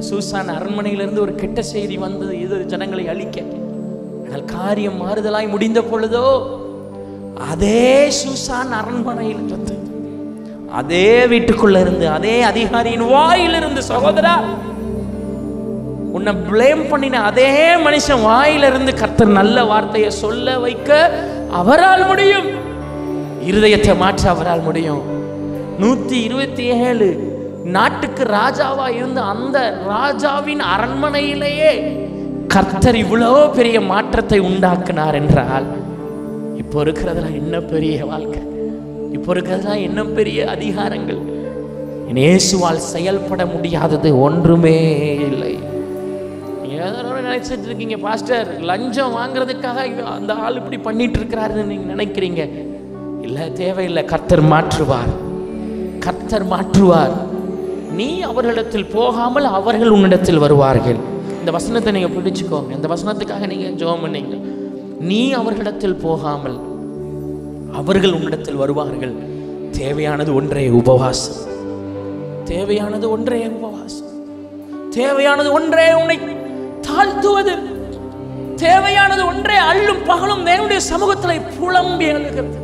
சூசான் அரண்மனையிலிருந்து ஒரு கெட்ட செய்தி வந்தது, இது ஜனங்களை அழிக்க. ஆனால் காரியம் மாறுதலாய் முடிந்த பொழுதோ அதே சூசான் அரண்மனையில் இருந்து, அதே வீட்டுக்குள்ள இருந்து, அதே அதிகாரியின் வாயிலிருந்து, சகோதரா உன்னை பிளேம் பண்ணின அதே மனுஷன் வாயிலிருந்து கர்த்தர் நல்ல வார்த்தையை சொல்ல வைக்க அவரால் முடியும். இருதயத்தை மாற்ற அவரால் முடியும். 127 நாட்டுக்கு ராஜாவா இருந்த அந்த ராஜாவின் அரண்மனையிலேயே கர்த்தர் இவ்வளவு பெரிய மாற்றத்தை உண்டாக்குனார் என்றால், இப்போ இருக்கிறதுல என்ன பெரிய வாழ்க்கை, இப்போ இருக்கிறதுல என்ன பெரிய அதிகாரங்கள். இயேசுவால் செயல்பட முடியாதது ஒன்றுமே இல்லை. நினைச்சிட்டு இருக்கீங்க, பாஸ்டர் லஞ்சம் வாங்குறதுக்காக அந்த ஆள் இப்படி பண்ணிட்டு இருக்கிறாருன்னு நீங்க நினைக்கிறீங்க. இல்ல, தேவையில்லை. கர்த்தர் மாற்றுவார், கர்த்தர் மாற்றுவார். நீ அவர்களிடத்தில் போகாமல் அவர்கள் உன்னிடத்தில் வருவார்கள். இந்த வசனத்தை நீங்க பிடிச்சுக்கோங்க. இந்த வசனத்துக்காக நீங்க ஜெபம் பண்ணீங்க. நீ அவர்களிடத்தில் போகாமல் அவர்கள் உன்னிடத்தில் வருவார்கள். தேவையானது ஒன்றே, உபவாசம். தேவையானது ஒன்றே, உபவாசம். தேவையானது ஒன்றே, உன்னை தாழ்த்துவது. தேவையானது ஒன்றே, அள்ளும் பகலும் தேவனுடைய சமூகத்தில் புலம்பி எழுகிறது.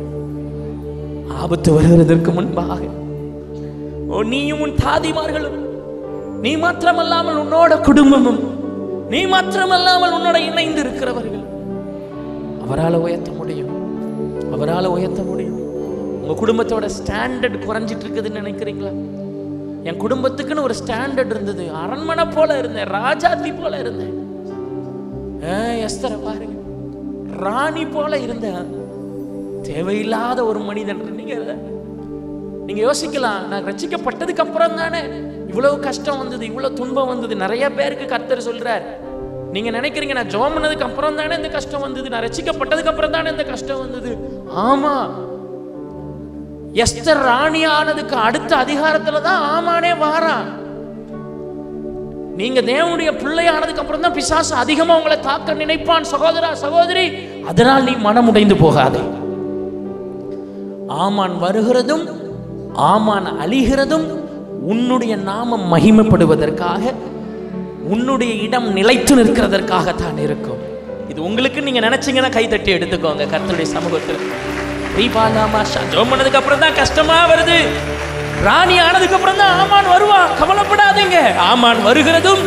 ஆபத்து வருகிறதற்கு முன்பாக நீயும் உன் தாதிமார்களும், நீ மாத்திரமல்லாமல் உன்னோட குடும்பமும், நீ மாத்திரமல்லாமல் உன்னோட இணைந்து இருக்கிறவர்கள் அவரால் உயர்த்த முடியும். அவரால் உயர்த்த முடியும். உங்க குடும்பத்தோட ஸ்டாண்டர்ட் குறைஞ்சிட்டு இருக்குதுன்னு நினைக்கிறீங்களா? என் குடும்பத்துக்குன்னு ஒரு ஸ்டாண்டர்ட் இருந்தது. அரண்மனை போல இருந்தேன், ராஜாத்தி போல இருந்தேன். எஸ்தரை பாருங்க, ராணி போல இருந்தேன். தேவையில்லாத ஒரு மனிதன். நீங்க யோசிக்கலாம், நான் ரட்சிக்கப்பட்டதுக்கு அப்புறம் தானே இவ்வளவு கஷ்டம் வந்தது, இவ்வளவு துன்பம் வந்தது. நிறைய பேருக்கு கர்த்தர் சொல்றார். நீங்க நினைக்கிறீங்க, நான் ஜெபம் பண்ணதுக்கு அப்புறம் தானே இந்த கஷ்டம் வந்தது, நான் ரட்சிக்கப்பட்டதுக்கு அப்புறம் தானே இந்த கஷ்டம் வந்தது. ஆமா, எஸ்தர் ராணி ஆனதுக்கு அடுத்த அதிகாரத்துல தான் ஆமானே வாரான். நீங்க தேவனுடைய பிள்ளை ஆனதுக்கு அப்புறம் தான் பிசாசு அதிகமா உங்களை தாக்க நினைப்பான். சகோதரா, சகோதரி, அதனால் நீ மனம் உடைந்து போகாதே. ஆமான் வருகிறதும் ஆமான் அழிகிறதும் உன்னுடைய நாமம் மகிமைப்படுவதற்காக, உன்னுடைய இடம் நிலைத்து நிற்கிறதற்காகத்தான் இருக்கும். இது உங்களுக்கு நீங்க நினைச்சீங்கன்னா கை தட்டி எடுத்துக்கோங்க. கர்த்தருடைய சமூகத்தில் ஜெபம் பண்ணதுக்கு அப்புறம் தான் கஷ்டமா வருது. ராணி ஆனதுக்கு அப்புறம் தான் ஆமான் வருவான். கவலைப்படாதீங்க. ஆமான் வருகிறதும்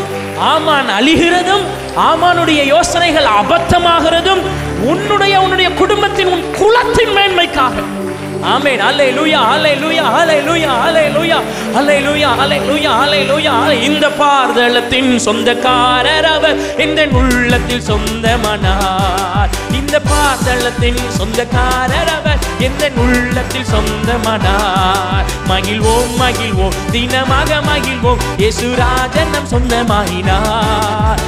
ஆமான் அழிகிறதும், ஆமானுடைய யோசனைகள் அபத்தமாகிறதும் உன்னுடைய குடும்பத்தின், உன் குலத்தின் மேன்மைக்காக. ஆமென். அல்லேலூயா, அல்லேலூயா, அல்லேலூயா, அல்லேலூயா, அல்லேலூயா, அல்லேலூயா, அல்லேலூயா. இந்த பார்தலத்தின் சொந்தக்காரர் அவர், இந்த உள்ளத்தில் சொந்தமானார். இந்த பார்தலத்தின் சொந்தக்காரர் அவர், இந்த உள்ளத்தில் சொந்தமானார். மகிழ்வோம், மகிழ்வோம், தினமாக மகிழ்வோம், இயேசுராஜன் நம் சொந்தமாகினார்.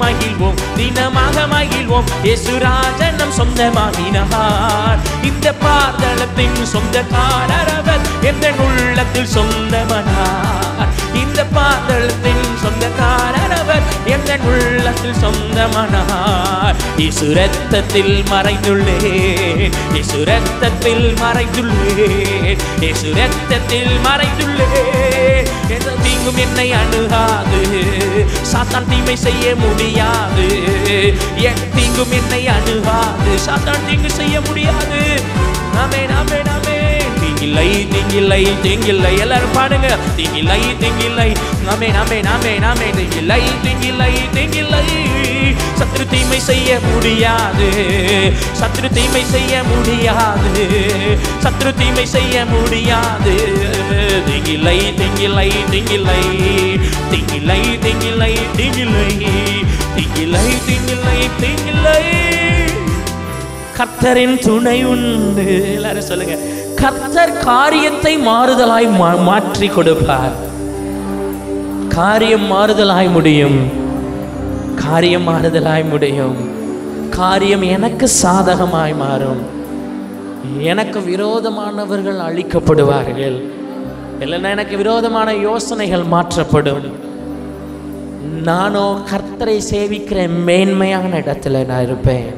மகிழ்வோம், தினமாக மகிழ்வோம், இயேசுராஜன் நம் சொந்தமாகினார். இந்த பார்தலத்தின் சொந்தக்காரர் அவர், எந்த உள்ளத்தில் சொந்தமானார். இந்த பார்தலத்தின் சொந்தக்காரர் அவர், எந்த உள்ளத்தில் சொந்தமானார். இயேசு இரத்தத்தில் மறைந்துள்ளேன், இயேசு இரத்தத்தில் மறைந்துள்ளேன், இயேசு இரத்தத்தில் மறைந்துள்ளேன். எந்த தீங்கும் என்னை அணுகாது, சாத்தான் தீமை செய்ய முடியாது. என் தீங்கும் என்னை அணுகாது, சாத்தான் தீங்கு செய்ய முடியாது. ஆமென் ஆமென் ஆமென். தீங்கில்லை தீங்கில்லை தீங்கில்லை, எல்லாரும் பாடுங்க. தீங்கில்லை தீங்கில்லை, ஆமென் ஆமென் ஆமென் ஆமென். தீங்கில்லை தீங்கில்லை தீங்கில்லை, சத்துரு தீமை செய்ய முடியாது, சத்துரு தீமை செய்ய முடியாது, சத்துரு தீமை செய்ய முடியாது. தீங்கில்லை தீங்கில்லை தீங்கில்லை, தீங்கில்லை தீங்கில்லை தீங்கில்லை, தீங்கில்லை தீங்கில்லை தீங்கில்லை. கர்த்தரின் துணை உண்டு. எல்லாரும் சொல்லுங்க, கர்த்தர் காரியத்தை மாறுதலாய் மாற்றி கொடுப்பார். காரியம் மாறுதலாய் முடியும், காரியம் மாறுதலாய் முடியும். காரியம் எனக்கு சாதகமாய் மாறும். எனக்கு விரோதமானவர்கள் அழிக்கப்படுவார்கள், இல்லைன்னா எனக்கு விரோதமான யோசனைகள் மாற்றப்படும். நானோ கர்த்தரை சேவிக்கிற மேன்மையான இடத்துல நான் இருப்பேன்.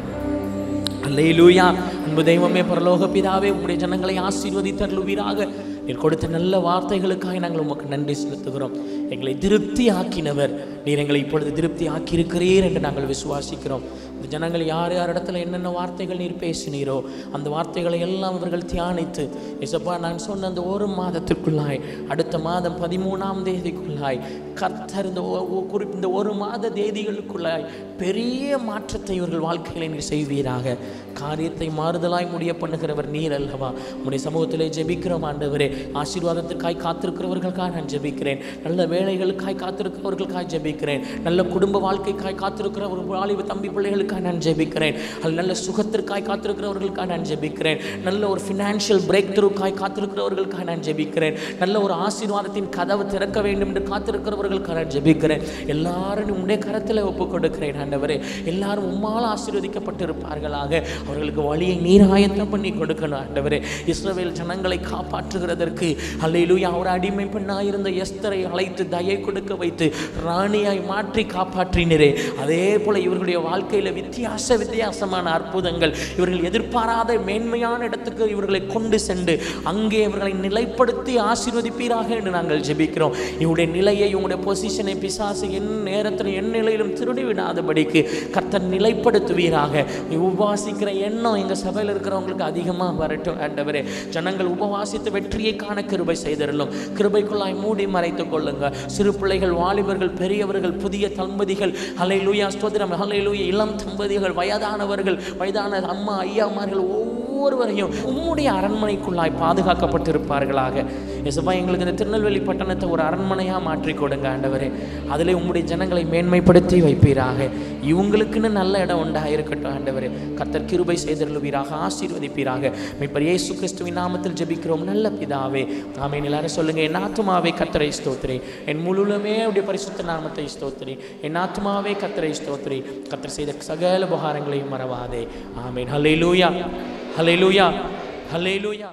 அல்லேலூயா. அன்பு தெய்வமே, பரலோக பிதாவே, உம்முடைய ஜனங்களை ஆசீர்வதித்தருளுவீராக. நீர் கொடுத்த நல்ல வார்த்தைகளுக்காக நாங்கள் உமக்கு நன்றி செலுத்துகிறோம். எங்களை திருப்தி ஆக்கினவர் நீர், எங்களை இப்பொழுது திருப்தி ஆக்கியிருக்கிறீர் என்று நாங்கள் விசுவாசிக்கிறோம். இந்த ஜனங்கள் யார் யார் இடத்துல என்னென்ன வார்த்தைகள் நீர் பேசினீரோ அந்த வார்த்தைகளை எல்லாம் அவர்கள் தியானித்து, இசப்பா நான் சொன்ன அந்த ஒரு மாதத்திற்குள்ளாய், அடுத்த மாதம் 13ஆம் தேதிக்குள்ளாய் கர்த்தர் இந்த ஒரு மாத தேதிகளுக்குள்ளாய் பெரிய மாற்றத்தை இவர்கள் வாழ்க்கையில நீர் செய்வீராக. காரியத்தை மாறுதலாய் முடிய பண்ணுகிறவர் நீர் அல்லவா. உம்முடைய சமூகத்திலே ஜெபிக்கிறோம் ஆண்டவரே. ஆசீர்வாதத்துக்காய் காத்திருக்கிறவர்களுக்காக நான் ஜெபிக்கிறேன். நல்ல வேலைகளுக்காய் காத்திருக்கிறவர்களுக்காக ஜெபிக்கிறேன். நல்ல குடும்ப வாழ்க்கைக்காய் காத்திருக்கிற ஒரு வாலிப தம்பி பிள்ளைகளுக்காக நான் ஜெபிக்கிறேன். அது நல்ல சுகத்திற்காய் காத்திருக்கிறவர்களுக்காக நான் ஜெபிக்கிறேன். நல்ல ஒரு ஃபினான்ஷியல் பிரேக் த்ரூக்காய் காத்திருக்கிறவர்களுக்காக நான் ஜெபிக்கிறேன். நல்ல ஒரு ஆசீர்வாதத்தின் கதவு திறக்க வேண்டும் என்று காத்திருக்கிறவர்களுக்காக நான் ஜெபிக்கிறேன். எல்லாரும் உம்முடைய கரத்தில் ஒப்புக் கொடுக்கிறேன் ஆண்டவரே. எல்லாரும் உம்மால் ஆசீர்வதிக்கப்பட்டிருப்பார்களாக. அவர்களுக்கு வழியை நீர் ஆயத்தம் பண்ணி கொடுக்கணும் ஆண்டவரே. இஸ்ரவேல் ஜனங்களை காப்பாற்றுகிறதற்கு அல்லேலூயா, ஒரு அடிமை பெண்ணாயிருந்த எஸ்தரை அழைத்து தயை கொடுக்க வைத்து ராணியாய் மாற்றி காப்பாற்றினரே. அதே போல இவர்களுடைய வாழ்க்கையில் வித்தியாசமான அற்புதங்கள், இவர்கள் எதிர்பாராத மேன்மையான இடத்துக்கு இவர்களை கொண்டு சென்று அங்கே இவர்களை நிலைப்படுத்தி ஆசீர்வதிப்பீராக என்று நாங்கள் ஜெபிக்கிறோம். இவருடைய நிலையை, இவங்களுடைய பொசிஷனை பிசாசு என் நேரத்தில் என் நிலையிலும் திருடி விடாதபடிக்கு கர்த்தர் நிலைப்படுத்துவீராக. உபவாசிக்கிற எண்ணம் எங்கள் சபையில் இருக்கிறவங்களுக்கு அதிகமாக வரட்டும் ஆண்டவரே. ஜனங்கள் உபவாசித்து வெற்றியை காண கிருபை செய்திருளும். கிருபைக்குள்ளாய் மூடி மறைத்துக் கொள்ளுங்க. சிறு பிள்ளைகள், வாலிபர்கள், பெரியவர்கள், புதிய தம்பதிகள், ஹல்லேலூயா ஸ்தோத்திரம், ஹல்லேலூயா, இளம் தம்பதிகள், வயதானவர்கள், வயதான அம்மா ஐயாமார்கள் ஒவ்வொருவரையும் உம்முடைய அரண்மனைக்குள்ளாய் பாதுகாக்கப்பட்டிருப்பார்களாக. இயேசுவா, எங்களுக்கு இந்த திருநெல்வேலி பட்டணத்தை ஒரு அரண்மனையாக மாற்றி கொடுங்க ஆண்டவரே. அதிலே உம்முடைய ஜனங்களை மேன்மைப்படுத்தி வைப்பீராக. இவங்களுக்குன்னு நல்ல இடம் உண்டாயிருக்கட்டும் ஆண்டவரே. கர்த்தர் கிருபை செய்தருளுவீராக, ஆசீர்வதிப்பீராக. மீட்பர் இயேசு கிறிஸ்துவின் நாமத்தில் ஜெபிக்கிறோம் நல்ல பிதாவே, ஆமென். எல்லாரும் சொல்லுங்க, என் ஆத்துமாவே கர்த்தரை ஸ்தோத்திரி, என் முழுமே அவருடைய பரிசுத்த நாமத்தை ஸ்தோத்திரி. என் ஆத்துமாவே கர்த்தரை ஸ்தோத்திரி, கர்த்தர் செய்த சகல உபகாரங்களையும் மறவாதே. ஆமென். ஹல்லேலூயா, ஹல்லேலூயா, ஹல்லேலூயா.